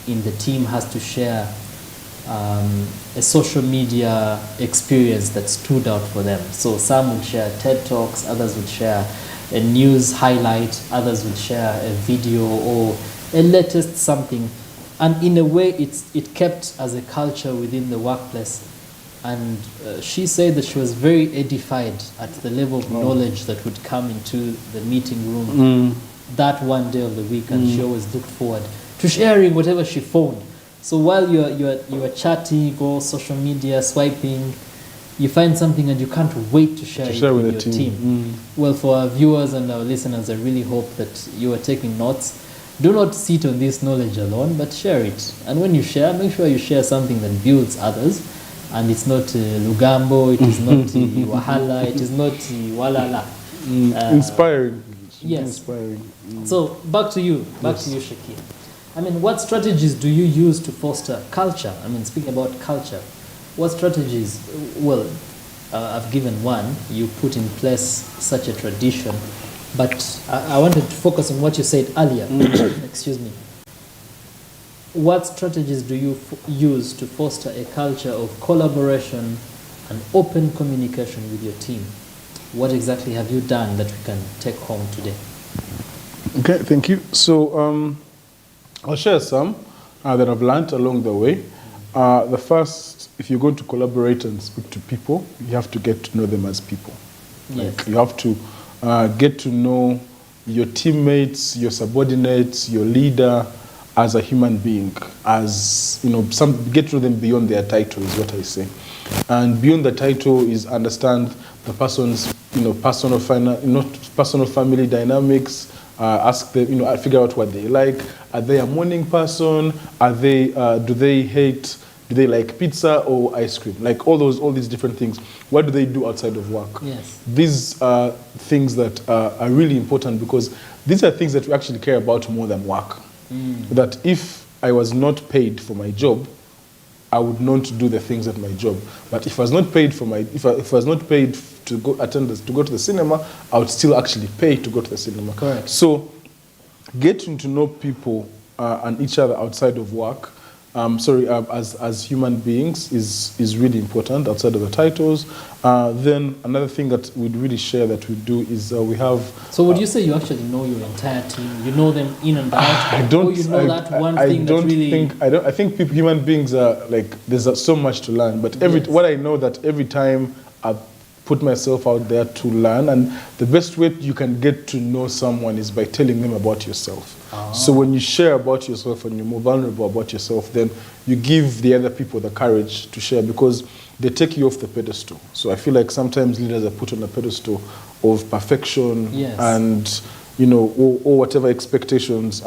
in the team has to share a social media experience that stood out for them. So some would share TED Talks, others would share a news highlight, others would share a video or a latest something. And in a way, it kept as a culture within the workplace. And she said that she was very edified at the level of knowledge that would come into the meeting room that one day of the week, and she always looked forward to sharing whatever she found. So while you are chatting, go social media, swiping, you find something and you can't wait to share it with your team. Well, for our viewers and our listeners, I really hope that you are taking notes. Do not sit on this knowledge alone, but share it. And when you share, make sure you share something that builds others. And it's not Lugambo, it is not Wahala, it is not Walala. Inspiring. Yes. Inspiring. So back to you, Shakir. I mean, what strategies do you use to foster culture? I mean, speaking about culture, what strategies? Well, I've given one. You put in place such a tradition, but I wanted to focus on what you said earlier. Excuse me. What strategies do you use to foster a culture of collaboration and open communication with your team? What exactly have you done that we can take home today? Okay, thank you. So I'll share some that I've learned along the way. The first, if you're going to collaborate and speak to people, you have to get to know them as people. Yes. Like, you have to get to know your teammates, your subordinates, your leader as a human being. As get to know them beyond their title is what I say. And beyond the title is understand the person's personal family dynamics. Ask them, figure out what they like. Are they a morning person? Are they? Do they like pizza or ice cream? Like all these different things. What do they do outside of work? Yes. These are things that are really important because these are things that we actually care about more than work. That if I was not paid for my job, I would not do the things at my job. But if I was not paid if I was not paid to go to the cinema, I would still actually pay to go to the cinema. Correct. So, getting to know people and each other outside of work, as human beings is really important outside of the titles. Then another thing that we'd really share that we do is we have. So would you say you actually know your entire team? You know them in and out? I don't. Or you know that one I thing don't that really. think. I don't. I think human beings are like there's so much to learn. But what I know that every time I put myself out there to learn, and the best way you can get to know someone is by telling them about yourself. So when you share about yourself and you're more vulnerable about yourself, then you give the other people the courage to share because they take you off the pedestal. So I feel like sometimes leaders are put on a pedestal of perfection and or whatever expectations,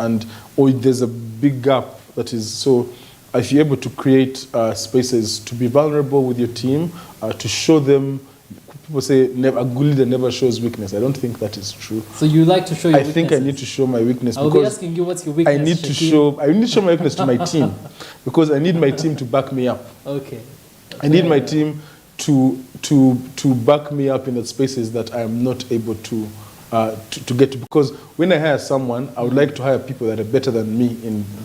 or there's a big gap that is so. If you're able to create spaces to be vulnerable with your team, to show them. People say a good leader never shows weakness. I don't think that is true. So you like to show your weaknesses? I think I need to show my weakness I'll be asking you what's your weakness. I need to show my weakness to my team because I need my team to back me up. Okay. I need my team to back me up in the spaces that I am not able to get to. Because when I hire someone, I would like to hire people that are better than me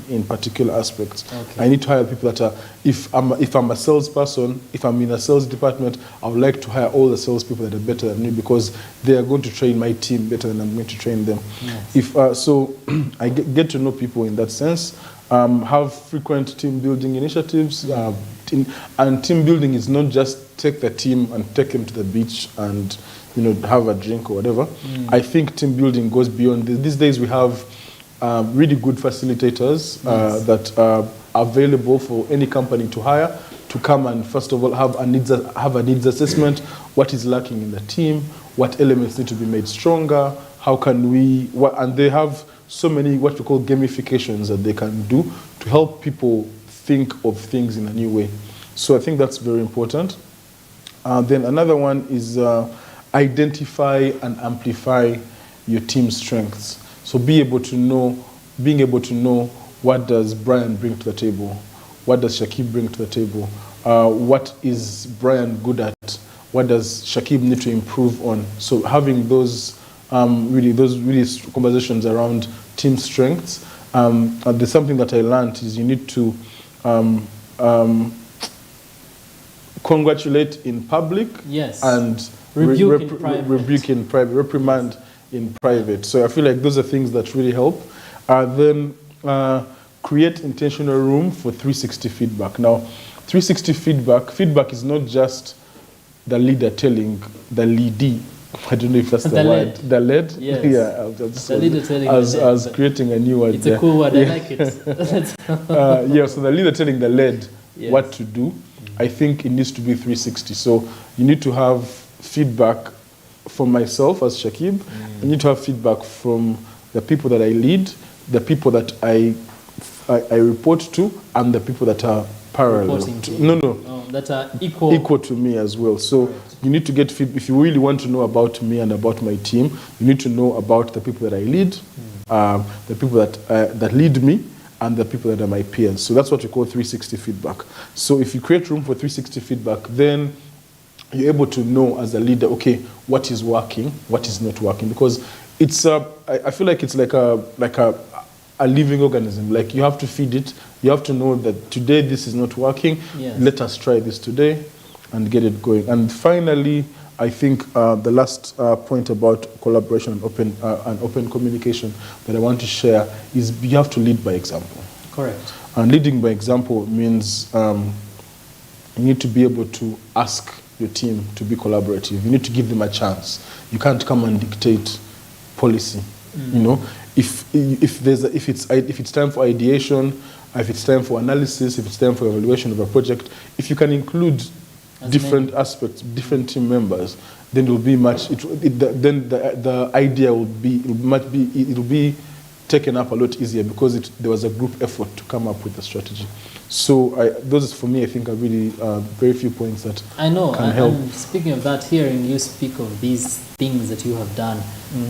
in particular aspects. Okay. I need to hire people that are, if I'm a salesperson, if I'm in a sales department, I would like to hire all the salespeople that are better than me because they are going to train my team better than I'm going to train them. Yes. So I get to know people in that sense. Have frequent team building initiatives. And team building is not just take the team and take them to the beach and have a drink or whatever. I think team building goes beyond this. These days we have really good facilitators that are available for any company to hire to come and first of all have a needs assessment. What is lacking in the team? What elements need to be made stronger? How can we? And they have so many what we call gamifications that they can do to help people think of things in a new way. So I think that's very important. Then another one is identify and amplify your team's strengths. So being able to know what does Brian bring to the table, what does Shakib bring to the table, what is Brian good at, what does Shakib need to improve on. So having those really conversations around team strengths. There's something that I learned is you need to congratulate in public and rebuke in private, reprimand in private. So I feel like those are things that really help. Then create intentional room for 360 feedback. Now, 360 feedback is not just the leader telling the leadee. I don't know if that's the word. The lead? Yes. Yeah, the leader telling I was creating a new word. It's a cool word, I like it. So the leader telling the lead what to do. I think it needs to be 360. So you need to have feedback from myself as Shakib. I need to have feedback from the people that I lead, the people that I report to, and the people that are parallel to. that are equal to me as well. So you need to get feedback. If you really want to know about me and about my team, you need to know about the people that I lead, the people that lead me, and the people that are my peers. So that's what we call 360 feedback. So if you create room for 360 feedback, then you're able to know as a leader, okay, what is working, what is not working, because it's I feel like it's like a living organism. Like you have to feed it. You have to know that today this is not working. Yes. Let us try this today and get it going. And finally, I think the last point about collaboration and open communication that I want to share is you have to lead by example. Correct. And leading by example means you need to be able to ask your team to be collaborative. You need to give them a chance. You can't come and dictate policy. You know, if it's time for ideation, if it's time for analysis, if it's time for evaluation of a project, if you can include different aspects, different team members, then it will be much. Then the idea will be taken up a lot easier because there was a group effort to come up with a strategy. So those, for me, I think are really very few points that I know, can help. And speaking of that, hearing you speak of these things that you have done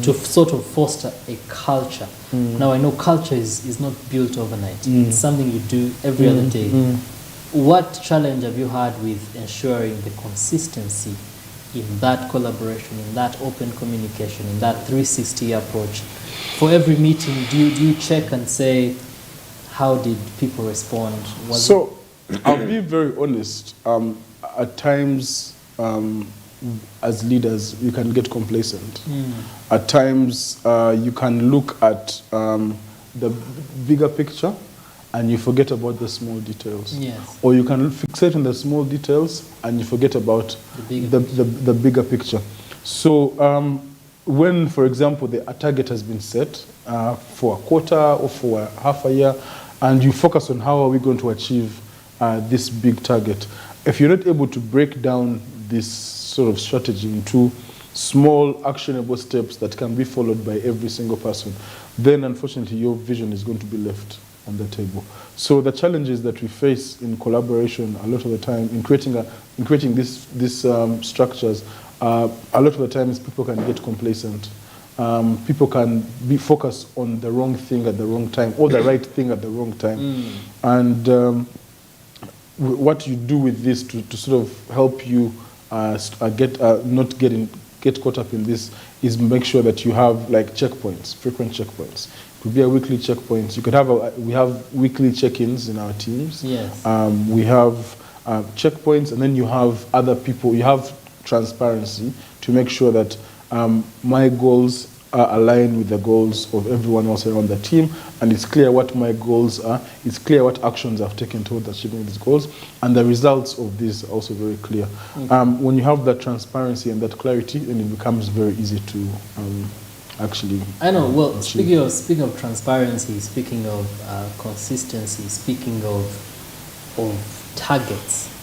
to sort of foster a culture. Now, I know culture is not built overnight. It's something you do every other day. What challenge have you had with ensuring the consistency in that collaboration, in that open communication, in that 360 approach? For every meeting, do you check and say, how did people respond? I'll be very honest. At times, as leaders, you can get complacent. At times, you can look at the bigger picture and you forget about the small details. Yes. Or you can fixate on the small details and you forget about the bigger picture. So when, for example, a target has been set for a quarter or for half a year, and you focus on how are we going to achieve this big target, if you're not able to break down this sort of strategy into small actionable steps that can be followed by every single person, then unfortunately your vision is going to be left on the table. So the challenges that we face in collaboration a lot of the time in creating these structures, a lot of the times people can get complacent. People can be focused on the wrong thing at the wrong time or the right thing at the wrong time. And what you do with this to sort of help you not get caught up in this is make sure that you have like checkpoints, frequent checkpoints. It could be a weekly checkpoint. You could have we have weekly check-ins in our teams. Yes. We have checkpoints, and then you have other people. You have transparency to make sure that my goals are aligned with the goals of everyone else around the team, and it's clear what my goals are. It's clear what actions I've taken towards achieving these goals, and the results of these are also very clear. When you have that transparency and that clarity, then it becomes very easy to actually. I know. Well, speaking of transparency, speaking of consistency, speaking of targets.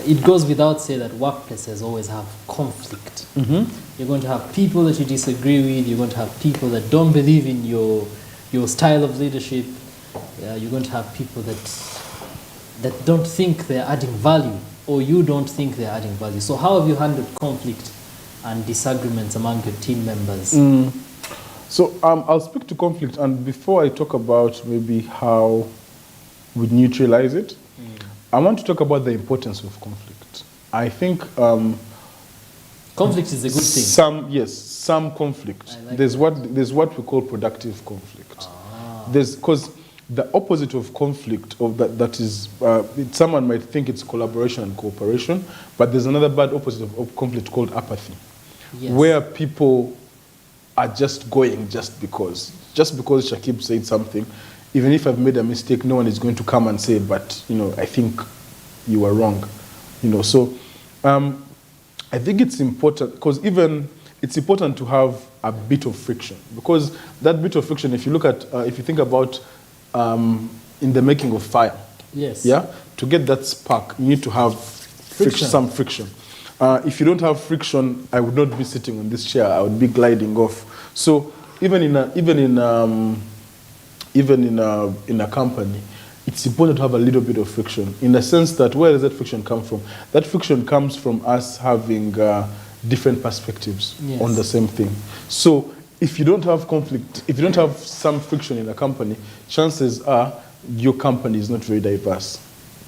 It goes without saying that workplaces always have conflict. You're going to have people that you disagree with. You're going to have people that don't believe in your style of leadership. You're going to have people that don't think they're adding value, or you don't think they're adding value. So how have you handled conflict and disagreements among your team members? So I'll speak to conflict, and before I talk about maybe how we neutralize it, I want to talk about the importance of conflict. I think conflict is a good thing. Some conflict. Like there's what we call productive conflict. Because the opposite of conflict that is someone might think it's collaboration and cooperation, but there's another bad opposite of conflict called apathy, where people are just going just because Shakib said something. Even if I've made a mistake, no one is going to come and say, but, I think you were wrong. So I think it's important, because it's important to have a bit of friction, because that bit of friction, if you think about in the making of fire, to get that spark, you need to have some friction. If you don't have friction, I would not be sitting on this chair. I would be gliding off. So even in a company, it's important to have a little bit of friction, in the sense that where does that friction come from? That friction comes from us having different perspectives on the same thing. So if you don't have conflict, if you don't have some friction in a company, chances are your company is not very diverse.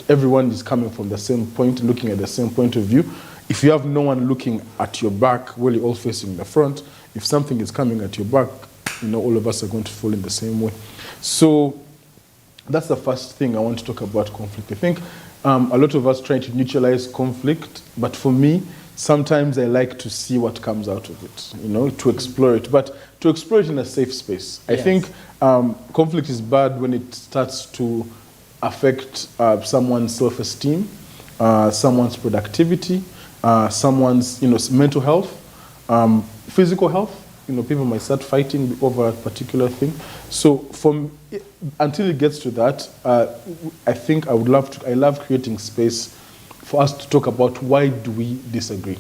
Everyone is coming from the same point, looking at the same point of view. If you have no one looking at your back while you're all facing the front, if something is coming at your back, all of us are going to fall in the same way. So that's the first thing I want to talk about conflict. I think a lot of us try to neutralize conflict, but for me, sometimes I like to see what comes out of it, to explore it, but to explore it in a safe space. I think conflict is bad when it starts to affect someone's self-esteem, someone's productivity, someone's mental health, physical health. People might start fighting over a particular thing. So until it gets to that, I think I love creating space for us to talk about why do we disagree.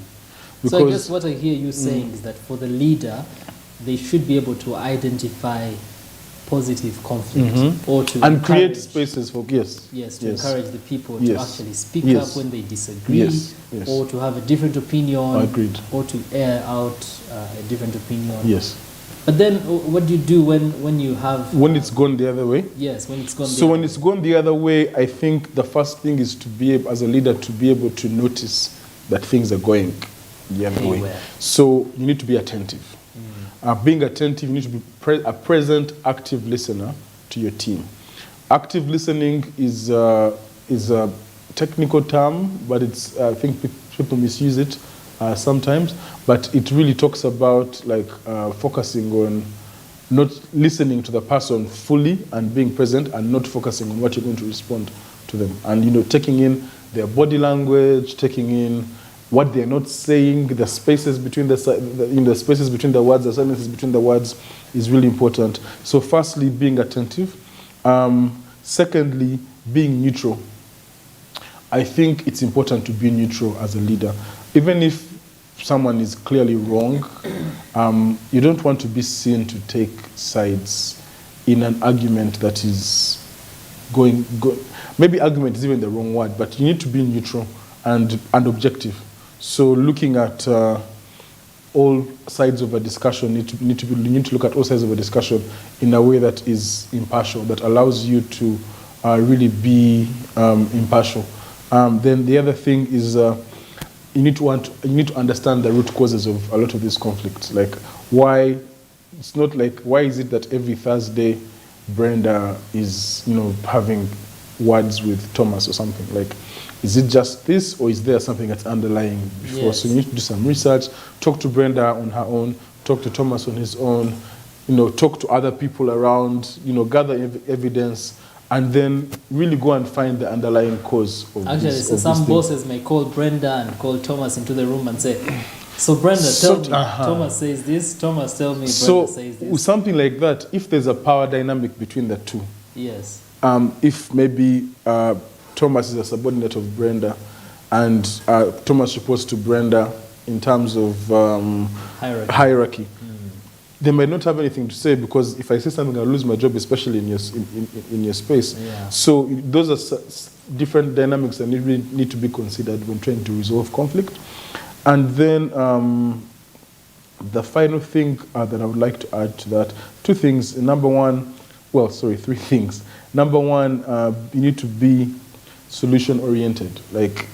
Because, so I guess what I hear you saying is that for the leader, they should be able to identify positive conflict or to create spaces for to encourage the people to actually speak up when they disagree or to have a different opinion or to air out a different opinion. But then what do you do when you have when it's gone the other way? Yes, when it's gone so when it's gone the other way, I think the first thing is to be able, as a leader, to be able to notice that things are going the other way. So you need to be attentive. Being attentive, you need to be a present, active listener to your team. Active listening is a technical term, but it's I think people misuse it sometimes. But it really talks about focusing on not listening to the person fully and being present, and not focusing on what you're going to respond to them, and taking in their body language, taking in what they're not saying, the spaces between the spaces between the words, the silences between the words is really important. So firstly, being attentive. Secondly, being neutral. I think it's important to be neutral as a leader. Even if someone is clearly wrong, you don't want to be seen to take sides in an argument that is maybe argument is even the wrong word, but you need to be neutral and objective. So looking at all sides of a discussion, you need to look at all sides of a discussion in a way that is impartial, that allows you to really be impartial. Then the other thing is you need to understand the root causes of a lot of these conflicts. Like why is it that every Thursday Brenda is having words with Thomas or something? Like, is it just this, or is there something that's underlying before? So you need to do some research, talk to Brenda on her own, talk to Thomas on his own, talk to other people around, gather evidence, and then really go and find the underlying cause of this. Actually, some bosses may call Brenda and call Thomas into the room and say, so Brenda, tell me, Thomas says this, Thomas tell me, Brenda says this. Something like that, if there's a power dynamic between the two. If maybe Thomas is a subordinate of Brenda, and Thomas reports to Brenda in terms of hierarchy. They might not have anything to say, because if I say something, I'll lose my job, especially in your space. So those are different dynamics that need to be considered when trying to resolve conflict. And then the final thing that I would like to add to that, three things. Number one, you need to be solution-oriented. Like,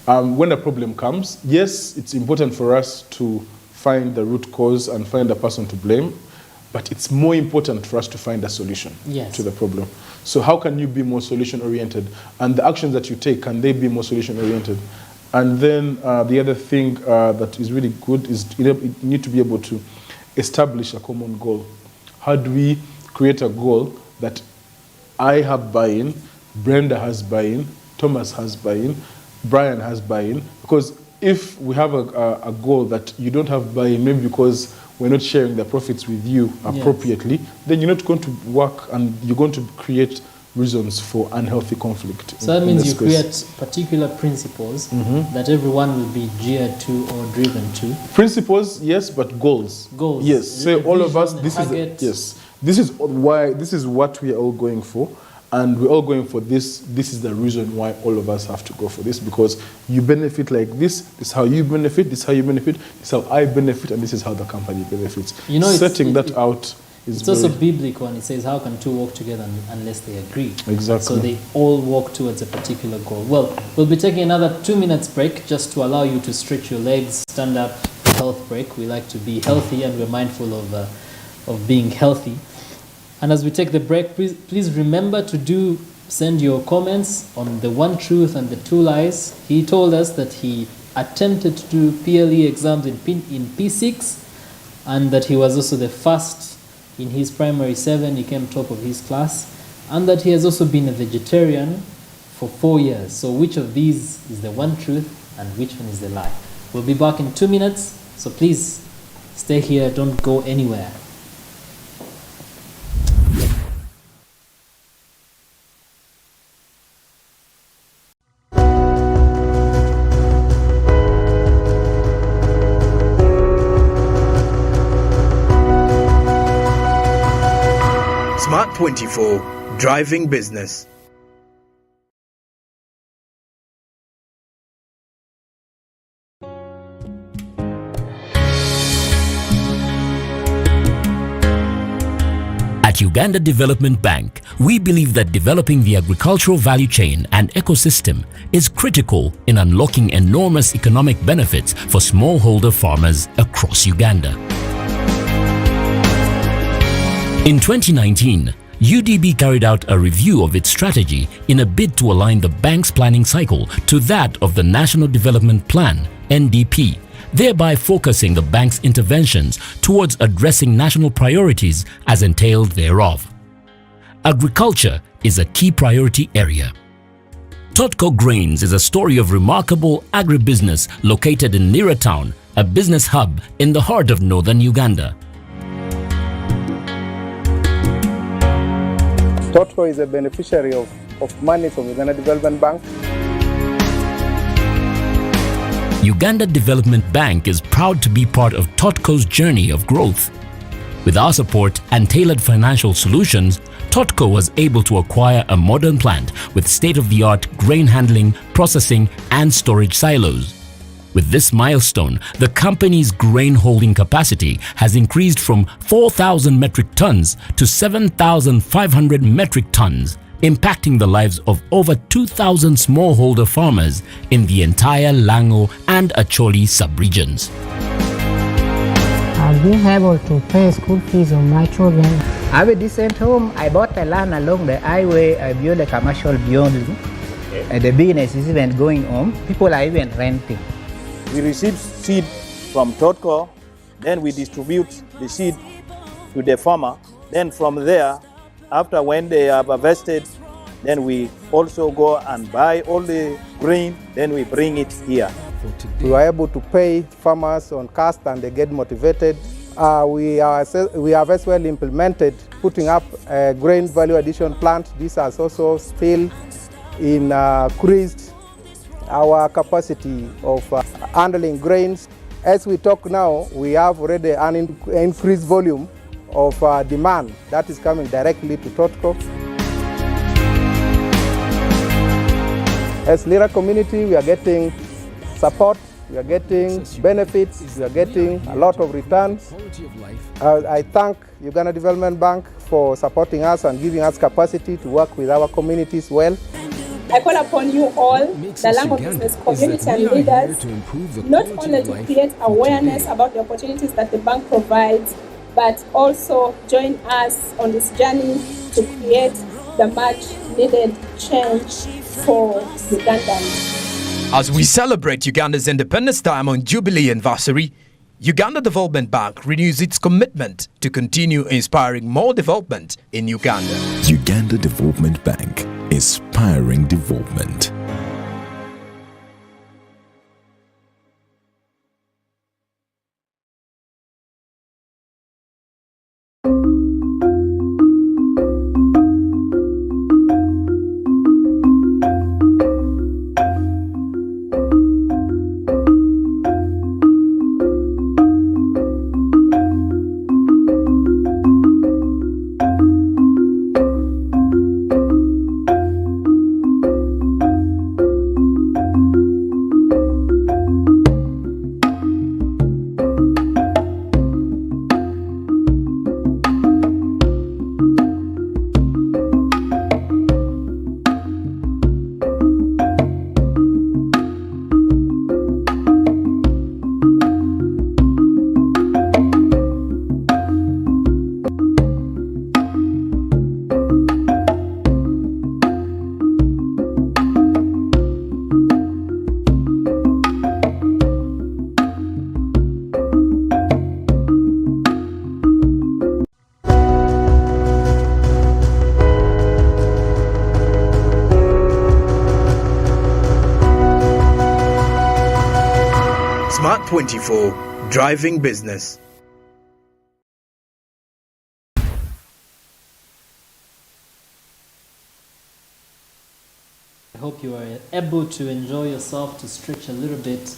when a problem comes, yes, it's important for us to find the root cause and find the person to blame, but it's more important for us to find a solution to the problem. So how can you be more solution-oriented? And the actions that you take, can they be more solution-oriented? And then the other thing that is really good is you need to be able to establish a common goal. How do we create a goal that I have buy-in, Brenda has buy-in, Thomas has buy-in, Brian has buy-in? Because if we have a goal that you don't have buy-in, maybe because we're not sharing the profits with you appropriately, then you're not going to work, and you're going to create reasons for unhealthy conflict. So that means you create particular principles that everyone will be geared to or driven to. Principles, yes, but goals. Goals. Yes. So all of us, this is what we are all going for. and we're all going for this. This is the reason why all of us have to go for this, because you benefit like this is how you benefit, this is how you benefit, this is how I benefit, and this is how the company benefits. You know, setting that out is it's also biblical, and it says, how can two walk together unless they agree? Exactly. So they all walk towards a particular goal. Well, we'll be taking another 2 minutes break just to allow you to stretch your legs, stand up, health break. We like to be healthy, and we're mindful of being healthy. And as we take the break, please remember to send your comments on the one truth and the two lies. He told us that he attempted to do PLE exams in P6, and that he was also the first in his primary 7. He came top of his class, and that he has also been a vegetarian for 4 years. So which of these is the one truth and which one is the lie? We'll be back in 2 minutes, so please stay here, don't go anywhere. Smart 24, driving business. At Uganda Development Bank, we believe that developing the agricultural value chain and ecosystem is critical in unlocking enormous economic benefits for smallholder farmers across Uganda. In 2019, UDB carried out a review of its strategy in a bid to align the bank's planning cycle to that of the National Development Plan, NDP, thereby focusing the bank's interventions towards addressing national priorities as entailed thereof. Agriculture is a key priority area. Totco Grains is a story of remarkable agribusiness located in Nira Town, a business hub in the heart of northern Uganda. Totco is a beneficiary of money from Uganda Development Bank. Uganda Development Bank is proud to be part of Totco's journey of growth. With our support and tailored financial solutions, Totco was able to acquire a modern plant with state-of-the-art grain handling, processing, and storage silos. With this milestone, the company's grain holding capacity has increased from 4,000 metric tons to 7,500 metric tons, impacting the lives of over 2,000 smallholder farmers in the entire Lango and Acholi sub-regions. I've been able to pay school fees of my children. I have a decent home. I bought a land along the highway. I built a commercial building. And the business is even going on. People are even renting. We receive seed from Totco, then we distribute the seed to the farmer. Then from there, after when they have harvested, then we also go and buy all the grain, then we bring it here. We were able to pay farmers on cost and they get motivated. We have as well implemented putting up a grain value addition plant. This has also still increased our capacity of handling grains. As we talk now, we have already an increased volume of demand that is coming directly to Totco. As Lira community, we are getting support, we are getting benefits, we are getting a lot of returns. I thank Uganda Development Bank for supporting us and giving us capacity to work with our communities well. I call upon you all, the Lango business community and leaders, not only to create awareness about the opportunities that the bank provides, but also join us on this journey to create the much needed change for Ugandans. As we celebrate Uganda's Independence Diamond Jubilee anniversary, Uganda Development Bank renews its commitment to continue inspiring more development in Uganda. Uganda Development Bank, inspiring development. Smart 24, driving business. I hope you are able to enjoy yourself, to stretch a little bit,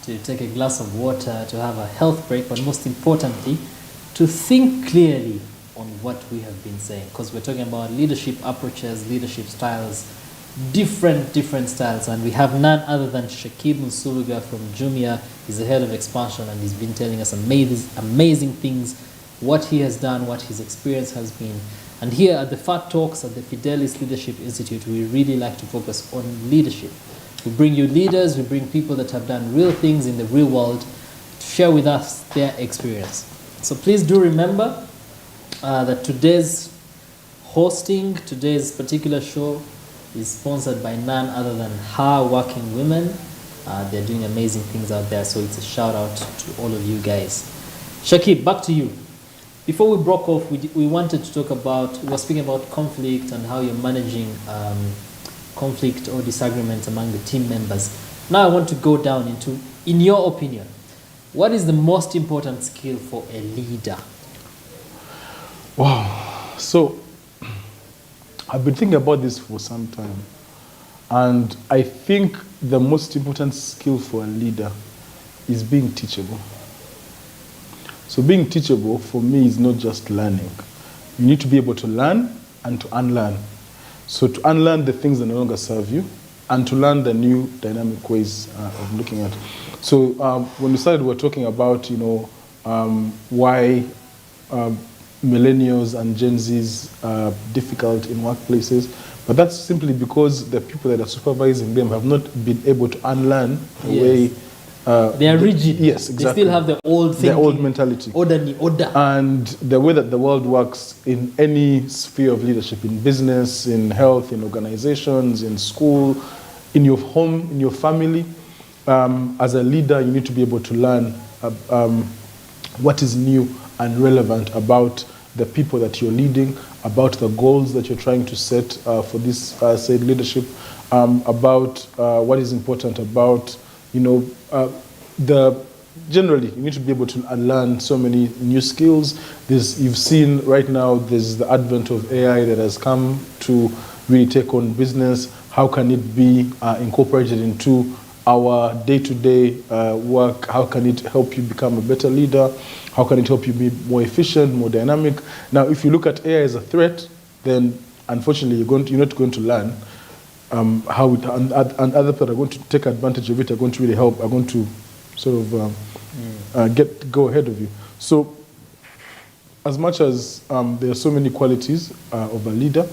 to take a glass of water, to have a health break, but most importantly, to think clearly on what we have been saying, because we're talking about leadership approaches, leadership styles, different styles, and we have none other than Shakib Musuluga from Jumia. He's the head of expansion, and he's been telling us amazing things, what he has done, what his experience has been. And here at the FAT Talks at the Fidelis Leadership Institute, we really like to focus on leadership. We bring you leaders, we bring people that have done real things in the real world to share with us their experience. So please do remember that today's particular show is sponsored by none other than hard-working women. They're doing amazing things out there, so it's a shout out to all of you guys. Shakib, back to you. Before we broke off, we wanted to talk about, we were speaking about conflict and how you're managing conflict or disagreements among the team members. Now I want to go down into, in your opinion, what is the most important skill for a leader? Wow. So I've been thinking about this for some time. And I think the most important skill for a leader is being teachable. So being teachable for me is not just learning. You need to be able to learn and to unlearn. So to unlearn the things that no longer serve you and to learn the new dynamic ways of looking at it. So when we started, we were talking about, why millennials and Gen Zs are difficult in workplaces. But that's simply because the people that are supervising them have not been able to unlearn the way they are rigid. Yes, exactly. They still have the old thinking, the old mentality. Order. And the way that the world works in any sphere of leadership, in business, in health, in organizations, in school, in your home, in your family, as a leader, you need to be able to learn what is new and relevant about the people that you're leading, about the goals that you're trying to set for this said leadership, about what is important about, generally, you need to be able to learn so many new skills. You've seen right now, there's the advent of AI that has come to really take on business. How can it be incorporated into our day-to-day work? How can it help you become a better leader? How can it help you be more efficient, more dynamic? Now, if you look at AI as a threat, then unfortunately you're not going to learn how it, and other people are going to take advantage of it, are going to really help, are going to sort of go ahead of you. So as much as there are so many qualities of a leader,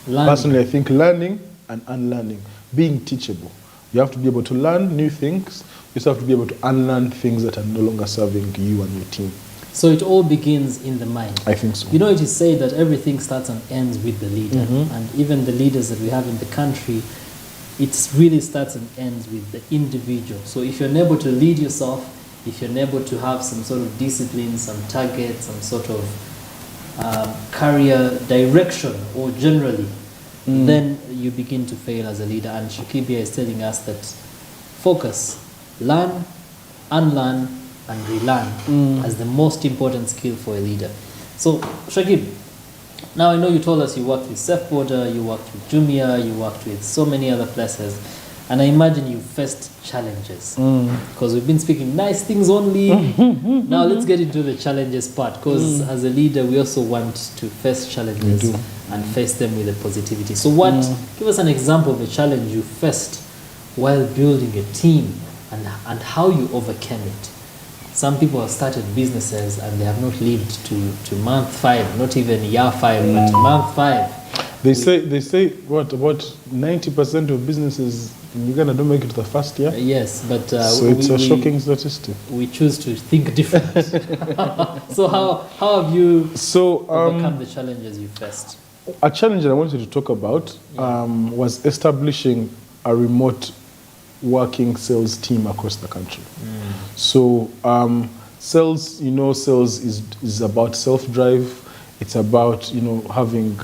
personally I think learning and unlearning, being teachable. You have to be able to learn new things. You also have to be able to unlearn things that are no longer serving you and your team. So it all begins in the mind. I think so. You know, it is said that everything starts and ends with the leader. Mm-hmm. And even the leaders that we have in the country, it really starts and ends with the individual. So if you're able to lead yourself, if you're able to have some sort of discipline, some target, some sort of career direction, or generally, then you begin to fail as a leader. And Shakibia is telling us that focus, learn, unlearn, and relearn as the most important skill for a leader. So, Shakib, now I know you told us you worked with Surfboarder, you worked with Jumia, you worked with so many other places, and I imagine you faced challenges. Because we've been speaking nice things only. Now let's get into the challenges part, because as a leader, we also want to face challenges and face them with a positivity. So give us an example of a challenge you faced while building a team and how you overcame it. Some people have started businesses and they have not lived to month 5, not even year 5, but month 5. They say what about 90% of businesses in Uganda don't make it to the first year? Yes, but so it's a shocking statistic. We choose to think different. So how have you overcome the challenges you faced? A challenge that I wanted to talk about was establishing a remote working sales team across the country. So sales, sales is about self-drive. It's about, having,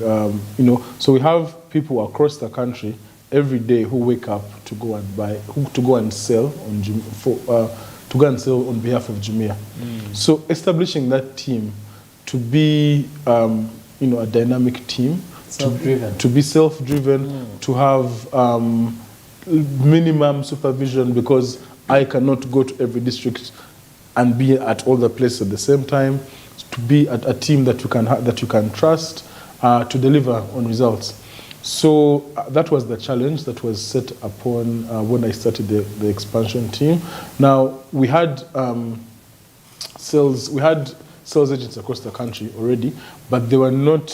so we have people across the country every day who wake up to go and buy, to go and sell to to go and sell on behalf of Jumia. So establishing that team to be, a dynamic team, to be self-driven, to have minimum supervision, because I cannot go to every district and be at all the places at the same time, to be at a team that you can trust to deliver on results. So that was the challenge that was set upon when I started the expansion team. Now we had sales agents across the country already, but they were not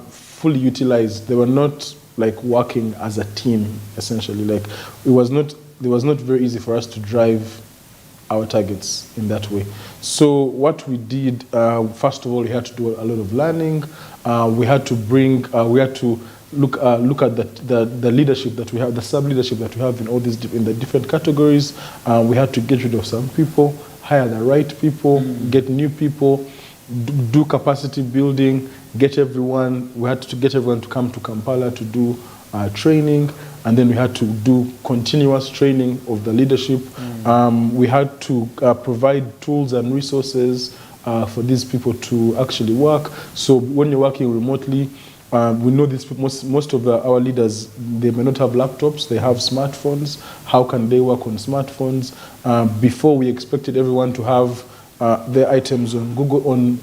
fully utilized. They were not like working as a team essentially. Like it was not very easy for us to drive our targets in that way. So what we did, first of all, we had to do a lot of learning. We had to look at the leadership that we have, the sub-leadership that we have in all these in the different categories. We had to get rid of some people, hire the right people, get new people, do capacity building, we had to get everyone to come to Kampala to do training, and then we had to do continuous training of the leadership. We had to provide tools and resources for these people to actually work. So when you're working remotely, we know these most of our leaders, they may not have laptops, they have smartphones. How can they work on smartphones? Before, we expected everyone to have their items on Google, on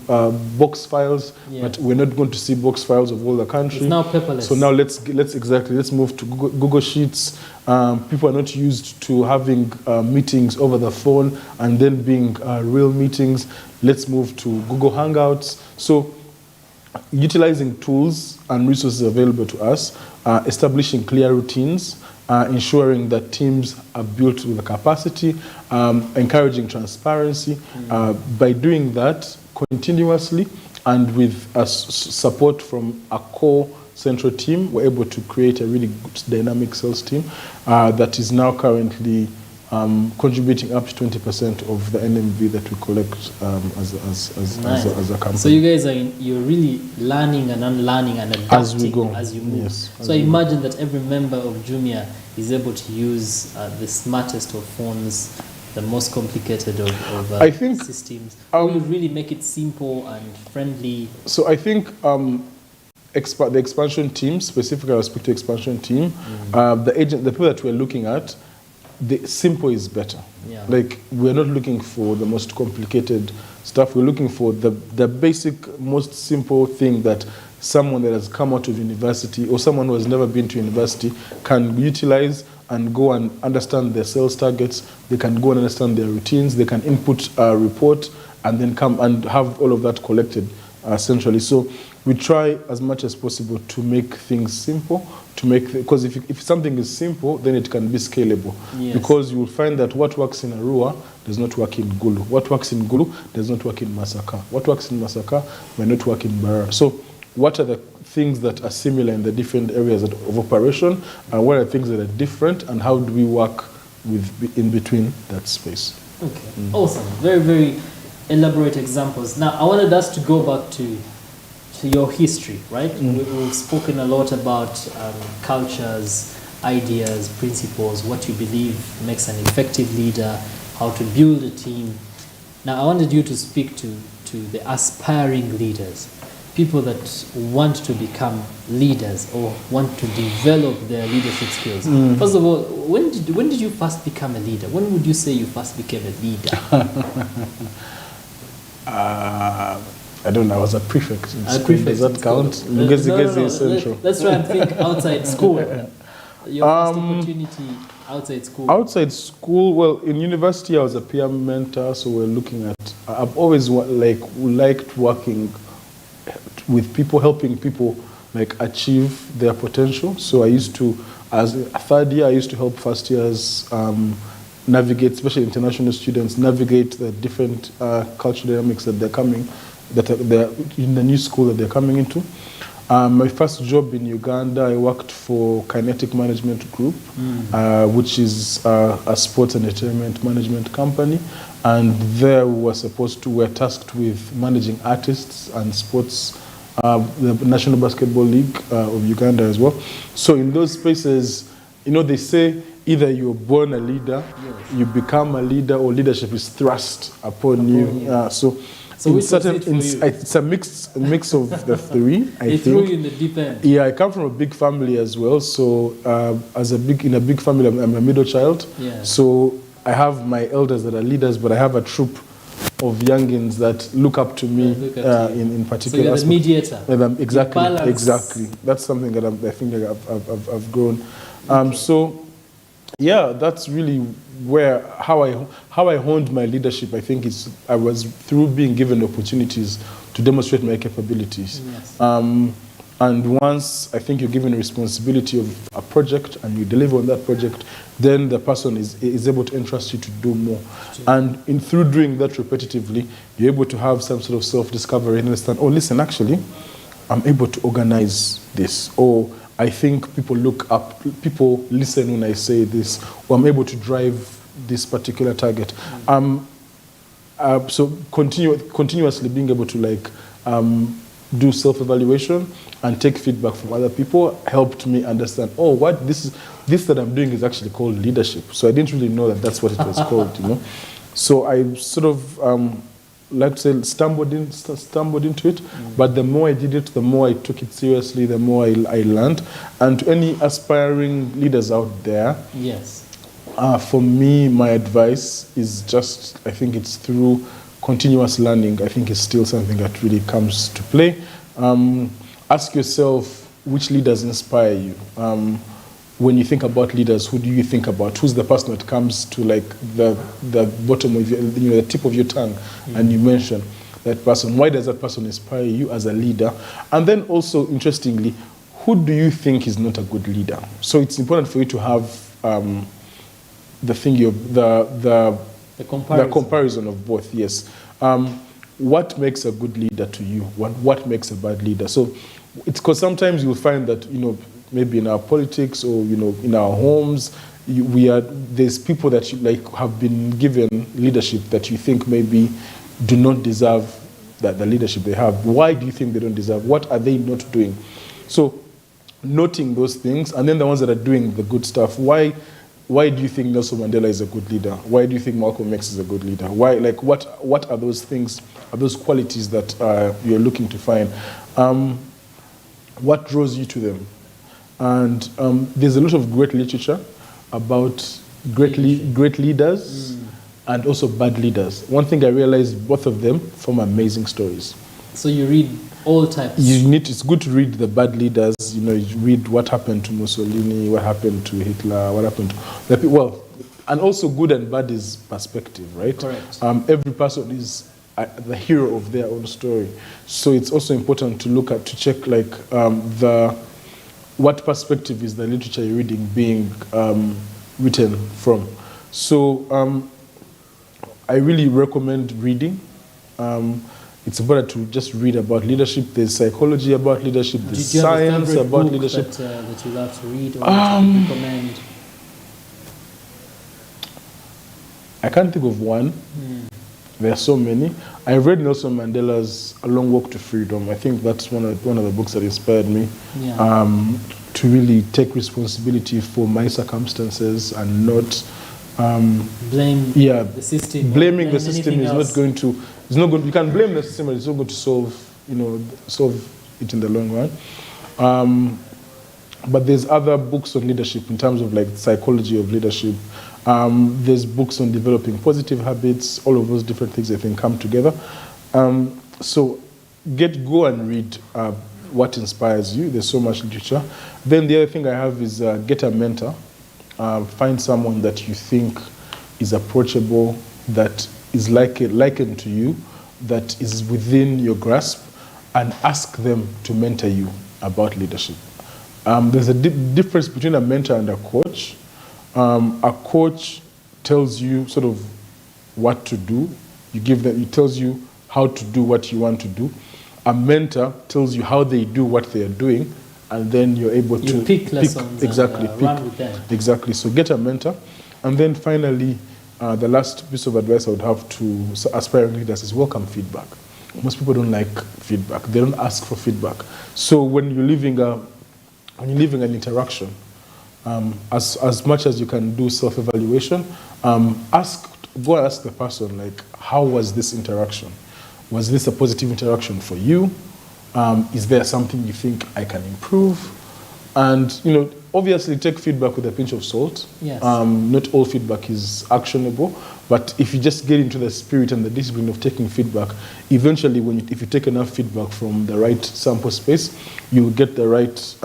box files, but we're not going to see box files of all the country. It's now paperless. So now let's move to Google Sheets. People are not used to having meetings over the phone and then being real meetings. Let's move to Google Hangouts. So utilizing tools and resources available to us, establishing clear routines, ensuring that teams are built with the capacity, encouraging transparency. By doing that continuously and with support from a core central team, we're able to create a really good dynamic sales team that is now currently contributing up to 20% of the NMV that we collect as a company. So you guys you're really learning and unlearning and adapting as we go, as you move. Yes, so I imagine that every member of Jumia is able to use the smartest of phones, the most complicated of I think, systems. You really make it simple and friendly. So I think the expansion team, specifically I speak to expansion team, the people that we're looking at, the simple is better. Like we're not looking for the most complicated stuff. We're looking for the basic, most simple thing that someone that has come out of university or someone who has never been to university can utilize and go and understand their sales targets. They can go and understand their routines. They can input a report and then come and have all of that collected centrally. So we try as much as possible to make things simple, because if something is simple, then it can be scalable. Because you will find that what works in Arua does not work in Gulu. What works in Gulu does not work in Masaka. What works in Masaka may not work in Barara. So what are the things that are similar in the different areas of operation, and what are the things that are different, and how do we work in between that space? Okay, awesome. Very, very elaborate examples. Now, I wanted us to go back to your history, right? We've spoken a lot about cultures, ideas, principles, what you believe makes an effective leader, how to build a team. Now, I wanted you to speak to the aspiring leaders, people that want to become leaders or want to develop their leadership skills. First of all, when did you first become a leader? When would you say you first became a leader? I don't know. I was a prefect in school. Does that count? No. Let's try and think outside school. Your first opportunity outside school. Outside school, well, in university I was a peer mentor, so we're looking at. I've always liked working with people, helping people achieve their potential. So I used to, as a third year, I used to help first years navigate, especially international students, navigate the different cultural dynamics that they're in the new school that they're coming into. My first job in Uganda, I worked for Kinetic Management Group, which is a sports and entertainment management company. And there we were tasked with managing artists and sports, the National Basketball League of Uganda as well. So in those spaces, they say either you're born a leader, you become a leader, or leadership is thrust upon you. So which was it for you? It's a mix of the three. They threw you in the deep end. Yeah, I come from a big family as well. So in a big family, I'm a middle child. Yeah. So I have my elders that are leaders, but I have a troop of youngins that look up to me in particular. So you're the mediator. Exactly. That's something that I think I've grown. So yeah, that's really how I honed my leadership. I think I was through being given opportunities to demonstrate my capabilities. Yes. And once I think you're given a responsibility of a project and you deliver on that project, then the person is able to entrust you to do more. And through doing that repetitively, you're able to have some sort of self-discovery and understand, oh, listen, actually, I'm able to organize this. Or I think people look up, people listen when I say this, or I'm able to drive this particular target. So continuously being able to do self-evaluation and take feedback from other people helped me understand, oh, what this that I'm doing is actually called leadership. So I didn't really know that that's what it was called, you know. So I sort of like to say stumbled into it, but the more I did it, the more I took it seriously, the more I learned. And to any aspiring leaders out there, yes, for me, my advice is just, I think it's through continuous learning. I think it's still something that really comes to play. Ask yourself, which leaders inspire you? When you think about leaders, who do you think about? Who's the person that comes to the bottom of the tip of your tongue, and you mention that person? Why does that person inspire you as a leader? And then also, interestingly, who do you think is not a good leader? So it's important for you to have the comparison of both. Yes. What makes a good leader to you? What makes a bad leader? So it's because sometimes you'll find that, maybe in our politics or, in our homes, there's people that have been given leadership that you think maybe do not deserve the leadership they have. Why do you think they don't deserve? What are they not doing? So noting those things, and then the ones that are doing the good stuff. Why do you think Nelson Mandela is a good leader? Why do you think Malcolm X is a good leader? Why, what are those things, are those qualities that you're looking to find? What draws you to them? And there's a lot of great literature about great leaders and also bad leaders. One thing I realized, both of them form amazing stories. So you read all types? It's good to read the bad leaders. You read what happened to Mussolini, what happened to Hitler, what happened to the people. And also good and bad is perspective, right? Correct. Every person is the hero of their own story. So it's also important to check what perspective is the literature you're reading being written from. So I really recommend reading. It's important to just read about leadership. There's psychology about leadership. There's science about leadership. That you love to read or to recommend? I can't think of one. There are so many. I read Nelson Mandela's A Long Walk to Freedom. I think that's one of the books that inspired me to really take responsibility for my circumstances and not blame the system. Blaming the system is not going to. It's not going. You can blame the system, but it's not going to solve it in the long run. But there's other books on leadership in terms of psychology of leadership. There's books on developing positive habits. All of those different things, I think, come together. So go and read what inspires you. There's so much literature. Then the other thing I have is get a mentor. Find someone that you think is approachable, that is likened to you, that is within your grasp, and ask them to mentor you about leadership. There's a difference between a mentor and a coach. A coach tells you sort of what to do. He tells you how to do what you want to do. A mentor tells you how they do what they are doing, and then you're able to pick lessons and run with them. Exactly. So get a mentor. And then finally, the last piece of advice I would have to aspiring leaders is welcome feedback. Most people don't like feedback. They don't ask for feedback. So when you're leaving an interaction, As much as you can do self-evaluation, go and ask the person, like, how was this interaction? Was this a positive interaction for you? Is there something you think I can improve? And, obviously take feedback with a pinch of salt. Yes. Not all feedback is actionable, but if you just get into the spirit and the discipline of taking feedback, eventually if you take enough feedback from the right sample space, you'll get the right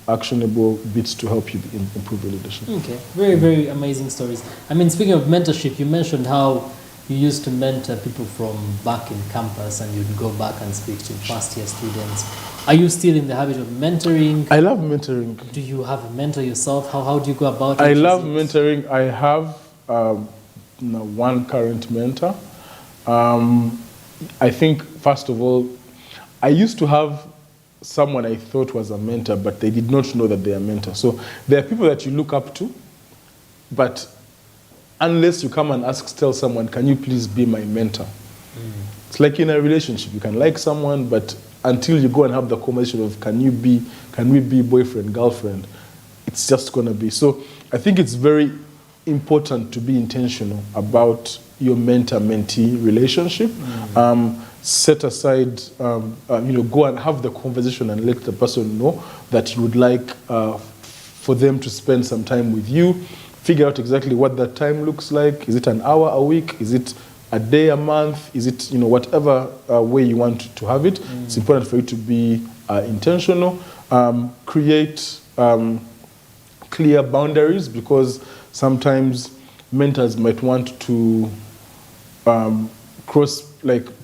actionable bits to help you improve your leadership. Okay, very, very amazing stories. I mean, speaking of mentorship, you mentioned how you used to mentor people from back in campus and you'd go back and speak to first-year students. Are you still in the habit of mentoring? I love mentoring. Do you have a mentor yourself? How do you go about it? I love mentoring. I have one current mentor. I think, first of all, I used to have someone I thought was a mentor, but they did not know that they are a mentor. So there are people that you look up to, but unless you come and tell someone, can you please be my mentor? It's like in a relationship. You can like someone, but until you go and have the conversation of can we be boyfriend, girlfriend, it's just going to be. So I think it's very important to be intentional about your mentor-mentee relationship. Set aside, go and have the conversation and let the person know that you would like for them to spend some time with you. Figure out exactly what that time looks like. Is it an hour a week? Is it a day a month? Is it, whatever way you want to have it? It's important for you to be intentional. Create clear boundaries, because sometimes mentors might want to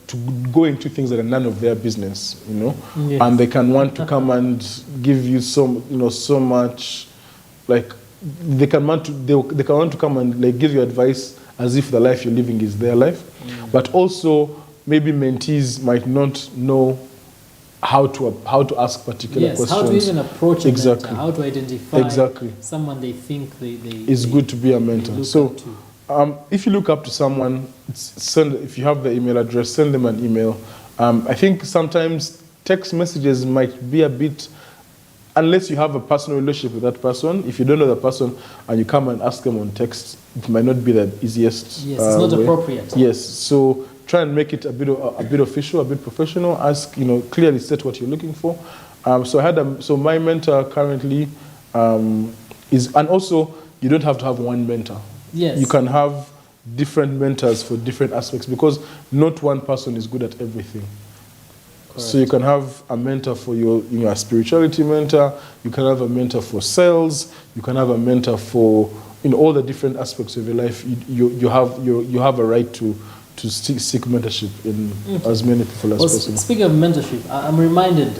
to go into things that are none of their business, Yes. and they can want to come and give you so much, like they can want to come and give you advice as if the life you're living is their life, but also maybe mentees might not know how to ask particular questions. How to even approach a exactly. mentor, how to identify exactly. someone they think it's good to be a mentor. So if you look up to someone, if you have the email address, send them an email. I think sometimes text messages might be a bit, unless you have a personal relationship with that person. If you don't know the person and you come and ask them on text, it might not be the easiest. Yes, it's not way. appropriate. Yes, so try and make it a bit official, a bit professional. Ask, clearly state what you're looking for. So my mentor currently is, and also you don't have to have one mentor. Yes. You can have different mentors for different aspects, because not one person is good at everything. Correct. So you can have a mentor for your spirituality mentor. You can have a mentor for sales. You can have a mentor for all the different aspects of your life. You have a right to seek mentorship in as many people as possible. Speaking of mentorship, I'm reminded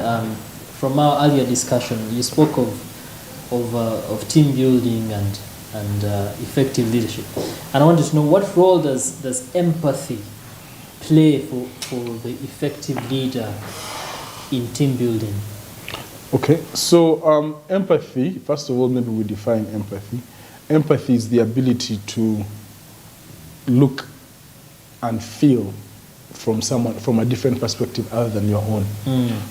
from our earlier discussion, you spoke of team building and effective leadership, and I wanted to know, what role does empathy play for the effective leader in team building? Okay, so empathy, first of all, maybe we define empathy. Empathy is the ability to look and feel from a different perspective other than your own.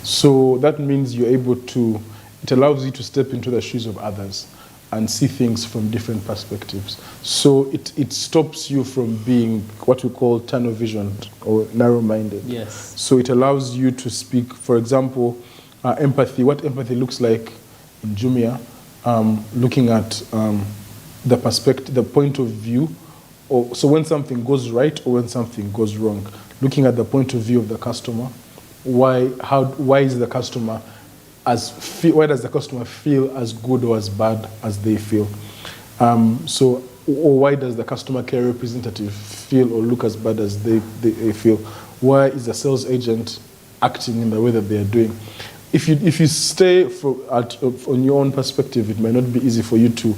So that means it allows you to step into the shoes of others and see things from different perspectives. So it stops you from being what we call tunnel vision or narrow-minded. Yes. So it allows you to speak, for example, empathy, what empathy looks like in Jumia, looking at the perspective, the point of view, so when something goes right or when something goes wrong, looking at the point of view of the customer. Why is the customer why does the customer feel as good or as bad as they feel? Or why does the customer care representative feel or look as bad as they feel? Why is the sales agent acting in the way that they are doing? If you stay on your own perspective, it might not be easy for you to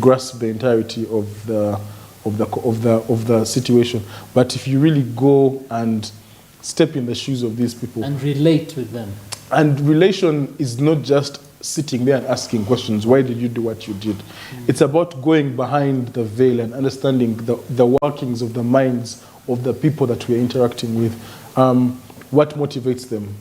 grasp the entirety of the situation. But if you really go and step in the shoes of these people and relate with them. And relation is not just sitting there and asking questions. Why did you do what you did? It's about going behind the veil and understanding the workings of the minds of the people that we're interacting with. What motivates them?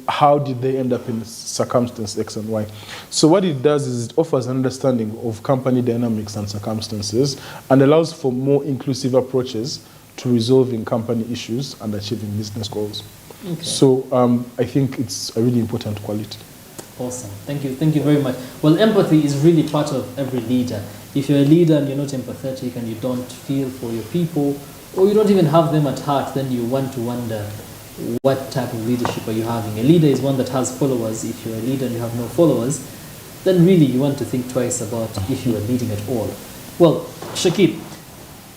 how did they end up in circumstance X and Y. So what it does is it offers an understanding of company dynamics and circumstances and allows for more inclusive approaches to resolving company issues and achieving business goals. Okay. So I think it's a really important quality. Awesome. Thank you very much. Well, empathy is really part of every leader. If you're a leader and you're not empathetic and you don't feel for your people, or you don't even have them at heart, then you want to wonder, what type of leadership are you having? A leader is one that has followers. If you're a leader and you have no followers, then really you want to think twice about if you are leading at all. Well, Shakib,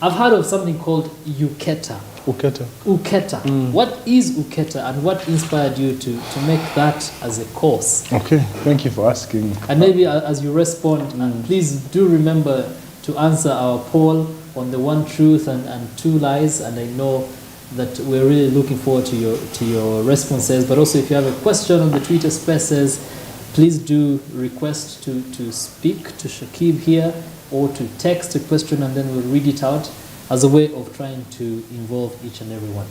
I've heard of something called Uketa. Uketa. What is Uketa and what inspired you to make that as a course? Okay, thank you for asking. And maybe as you respond, please do remember to answer our poll on the one truth and two lies. And I know that we're really looking forward to your responses. But also, if you have a question on the Twitter Spaces, please do request to speak to Shakib here or to text a question, and then we'll read it out as a way of trying to involve each and every one.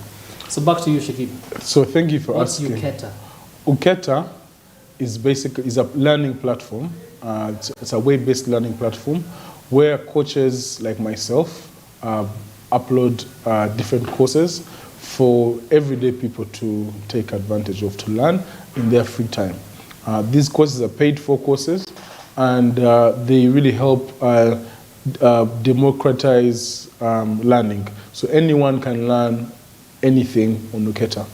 So back to you, Shakib. So thank you for asking. What's Uketa? Uketa is a learning platform. It's a web-based learning platform where coaches like myself upload different courses for everyday people to take advantage of, to learn in their free time. These courses are paid for courses, and they really help democratize learning. So anyone can learn anything on Uketa.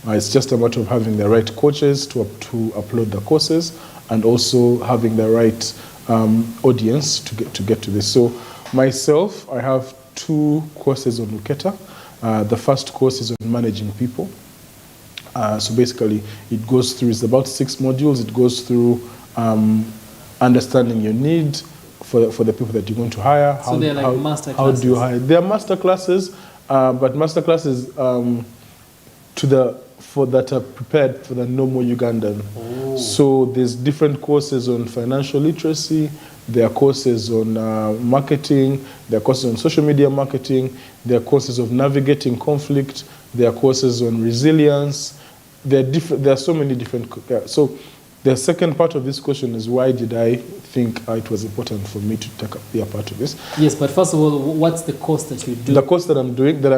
It's just a matter of having the right coaches to upload the courses, and also having the right audience to get to this. So myself, I have 2 courses on Uketa. The first course is on managing people. So basically, it goes through, it's about 6 modules. It goes through understanding your need for the people that you're going to hire. So they're like master how classes? do you hire? They're master classes, but master classes that are prepared for the normal Ugandan. Oh. So there's different courses on financial literacy. There are courses on marketing. There are courses on social media marketing. There are courses of navigating conflict. There are courses on resilience. There are so many different. So the second part of this question is, why did I think it was important for me to be a part of this? Yes, but first of all, what's the course that you do? The course that I'm doing, that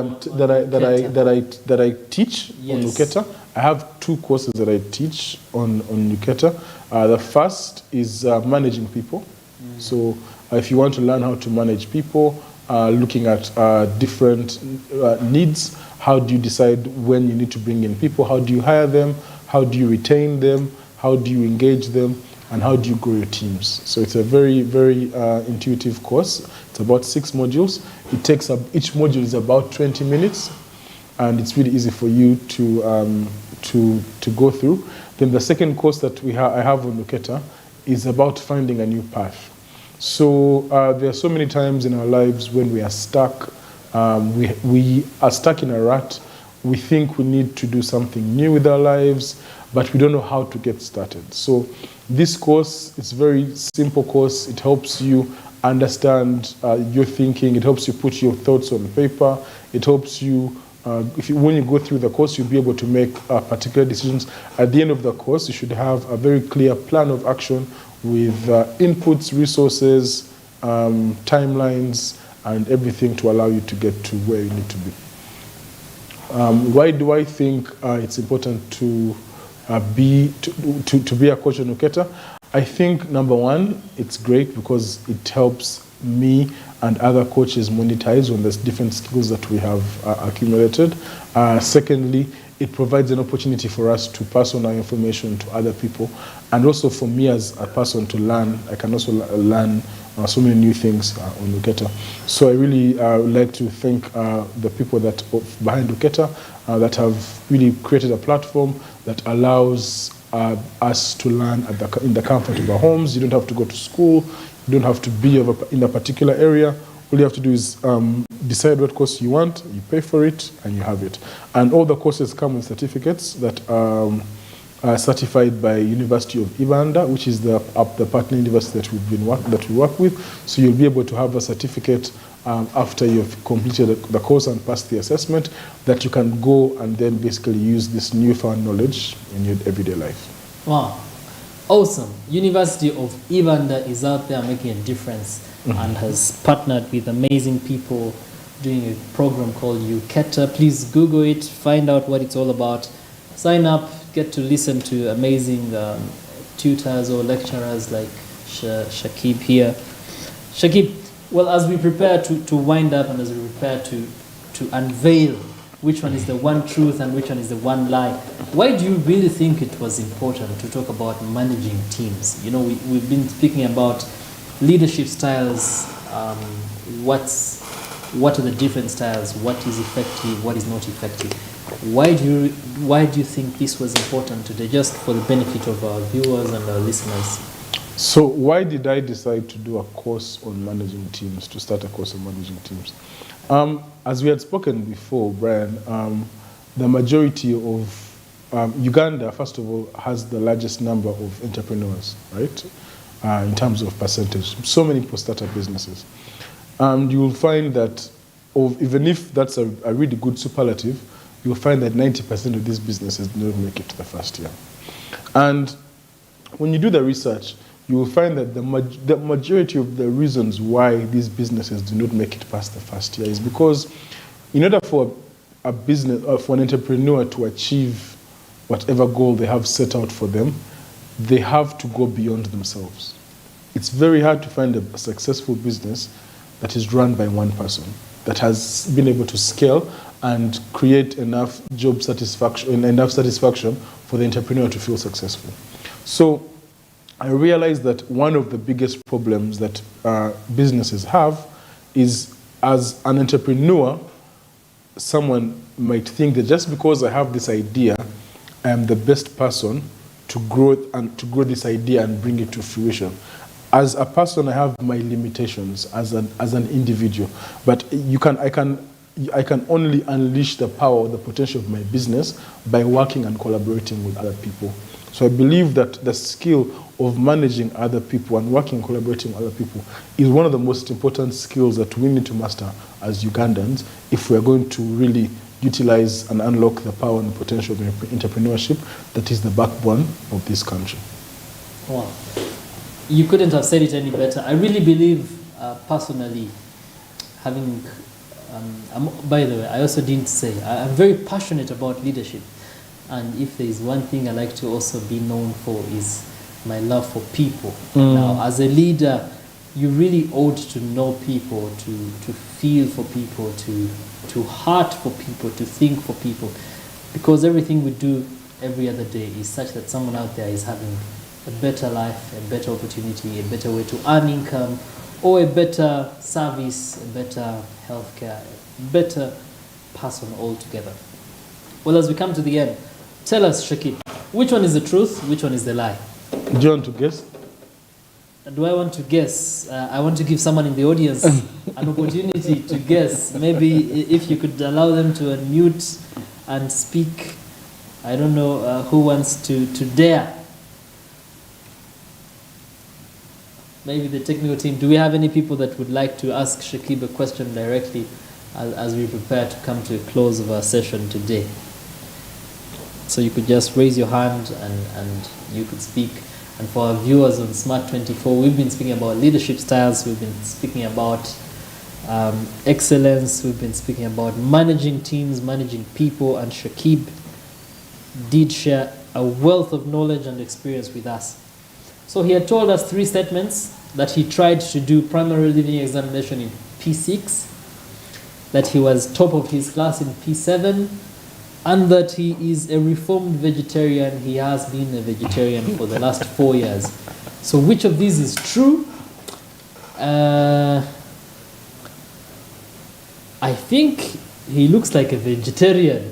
I teach on Uketa. I have 2 courses that I teach on Uketa. The first is managing people. So if you want to learn how to manage people, looking at different needs, how do you decide when you need to bring in people? How do you hire them? How do you retain them? How do you engage them? And how do you grow your teams? So it's a very, very intuitive course. It's about 6 modules. It takes each module is about 20 minutes, and it's really easy for you to go through. Then the second course that I have on Uketa is about finding a new path. So there are so many times in our lives when we are stuck. We are stuck in a rut. We think we need to do something new with our lives, but we don't know how to get started. So this course is a very simple course. It helps you understand your thinking. It helps you put your thoughts on paper. It helps you, when you go through the course, you'll be able to make particular decisions. At the end of the course, you should have a very clear plan of action with inputs, resources, timelines, and everything to allow you to get to where you need to be. Why do I think it's important to be a coach on Uketa? I think, number one, it's great because it helps me and other coaches monetize on the different skills that we have accumulated. Secondly, it provides an opportunity for us to pass on our information to other people, and also for me as a person to learn. I can also learn so many new things on Uketa. So I really would like to thank the people that behind Uketa that have really created a platform that allows us to learn in the comfort of our homes. You don't have to go to school. You don't have to be in a particular area. All you have to do is decide what course you want, you pay for it, and you have it. And all the courses come with certificates that are certified by University of Ibanda, which is the partner university that we work with. So you'll be able to have a certificate after you've completed the course and passed the assessment, that you can go and then basically use this newfound knowledge in your everyday life. Wow. Awesome. University of Evander is out there making a difference and has partnered with amazing people doing a program called UKETA. Please Google it, find out what it's all about. Sign up, get to listen to amazing tutors or lecturers like Shakib here. Shakib, well, as we prepare to wind up and as we prepare to unveil which one is the one truth and which one is the one lie, why do you really think it was important to talk about managing teams? You know, we've been speaking about leadership styles, what are the different styles, what is effective, what is not effective. Why do you think this was important today, just for the benefit of our viewers and our listeners? So why did I decide to do a course on managing teams, to start a course on managing teams? As we had spoken before, Brian, the majority of Uganda, first of all, has the largest number of entrepreneurs, right? In terms of percentage. So many startup businesses. And you will find that, even if that's a really good superlative, you'll find that 90% of these businesses do not make it to the first year. And when you do the research, you will find that the majority of the reasons why these businesses do not make it past the first year is because in order for a business, for an entrepreneur to achieve whatever goal they have set out for them, they have to go beyond themselves. It's very hard to find a successful business that is run by one person, that has been able to scale and create enough job satisfaction, enough satisfaction for the entrepreneur to feel successful. So I realized that one of the biggest problems that businesses have is, as an entrepreneur, someone might think that just because I have this idea, I am the best person to grow this idea and bring it to fruition. As a person, I have my limitations as an individual, but I can only unleash the power, the potential of my business by working and collaborating with other people. So I believe that the skill of managing other people and working and collaborating with other people is one of the most important skills that we need to master as Ugandans if we're going to really utilize and unlock the power and potential of entrepreneurship that is the backbone of this country. Wow. You couldn't have said it any better. I really believe, personally, having, by the way, I also didn't say, I'm very passionate about leadership. And if there is one thing I like to also be known for is my love for people. Now, as a leader, you really ought to know people, to feel for people, to heart for people, to think for people. Because everything we do every other day is such that someone out there is having a better life, a better opportunity, a better way to earn income, or a better service, a better healthcare, a better person altogether. Well, as we come to the end, tell us, Shakib, which one is the truth, which one is the lie? Do you want to guess? Do I want to guess? I want to give someone in the audience an opportunity to guess. Maybe if you could allow them to unmute and speak. I don't know who wants to dare. Maybe the technical team. Do we have any people that would like to ask Shakib a question directly as we prepare to come to a close of our session today? So you could just raise your hand and you could speak. And for our viewers on Smart 24, we've been speaking about leadership styles, we've been speaking about excellence, we've been speaking about managing teams, managing people, and Shakib did share a wealth of knowledge and experience with us. So he had told us 3 statements: that he tried to do primary leaving examination in P6, that he was top of his class in P7, and that he is a reformed vegetarian. He has been a vegetarian for the last 4 years. So which of these is true? I think he looks like a vegetarian.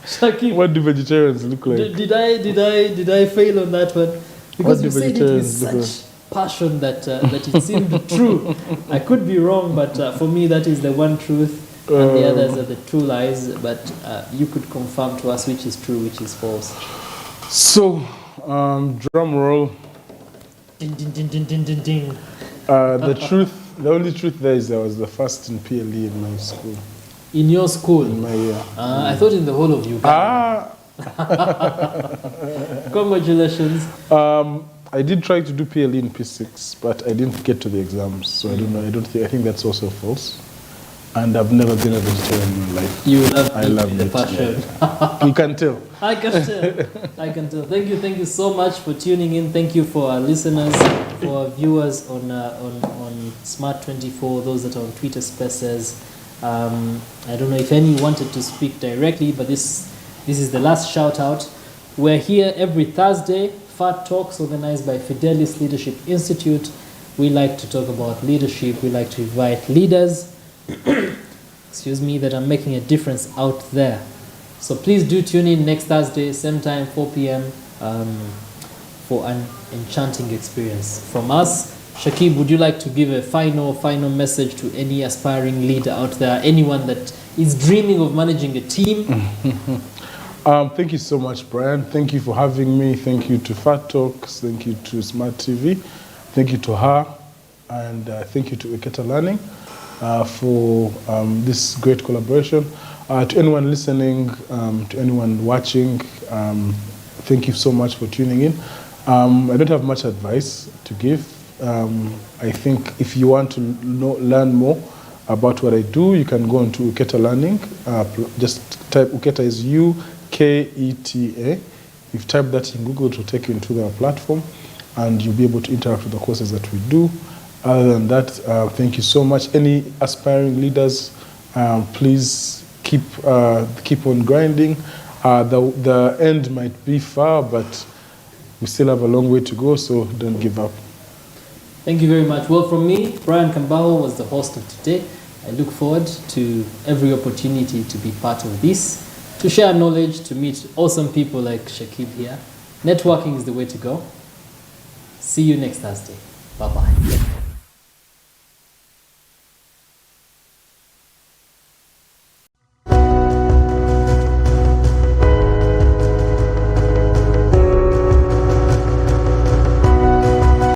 Shakib, what do vegetarians look like? Did I fail on that one? Because you said it with such passion that it seemed true. I could be wrong, but for me that is the one truth. And the others are the 2 lies, but you could confirm to us which is true, which is false. So, drum roll. Ding, ding, ding, ding, ding, ding, ding. The only truth there is I was the first in PLE in my school. In your school? In my year. I thought in the whole of Uganda. Congratulations. I did try to do PLE in P6, but I didn't get to the exams, so I don't know. I think that's also false. And I've never been a vegetarian in my life. You love I love the it. passion. Yeah. You can tell. I can tell. I can tell. Thank you so much for tuning in. Thank you for our listeners, for our viewers on Smart24, those that are on Twitter Spaces. I don't know if any wanted to speak directly, but this is the last shout out. We're here every Thursday, Fat Talks organized by Fidelis Leadership Institute. We like to talk about leadership. We like to invite leaders excuse me, that are making a difference out there. So please do tune in next Thursday, same time, 4 p.m. For an enchanting experience. From us, Shakib, would you like to give a final message to any aspiring leader out there, anyone that is dreaming of managing a team? Thank you so much, Brian. Thank you for having me. Thank you to Fat Talks. Thank you to Smart TV. Thank you to her. And thank you to Eketa Learning for this great collaboration. To anyone listening, to anyone watching, thank you so much for tuning in. I don't have much advice to give. I think if you want to learn more about what I do, you can go into Eketa Learning. Just type Uketa is UKETA. If you type that in Google, it will take you into their platform, and you'll be able to interact with the courses that we do. Other than that, thank you so much. Any aspiring leaders, please keep on grinding. The end might be far, but we still have a long way to go, so don't give up. Thank you very much. Well, from me, Brian Kambaho was the host of today. I look forward to every opportunity to be part of this, to share knowledge, to meet awesome people like Shakib here. Networking is the way to go. See you next Thursday. Bye-bye.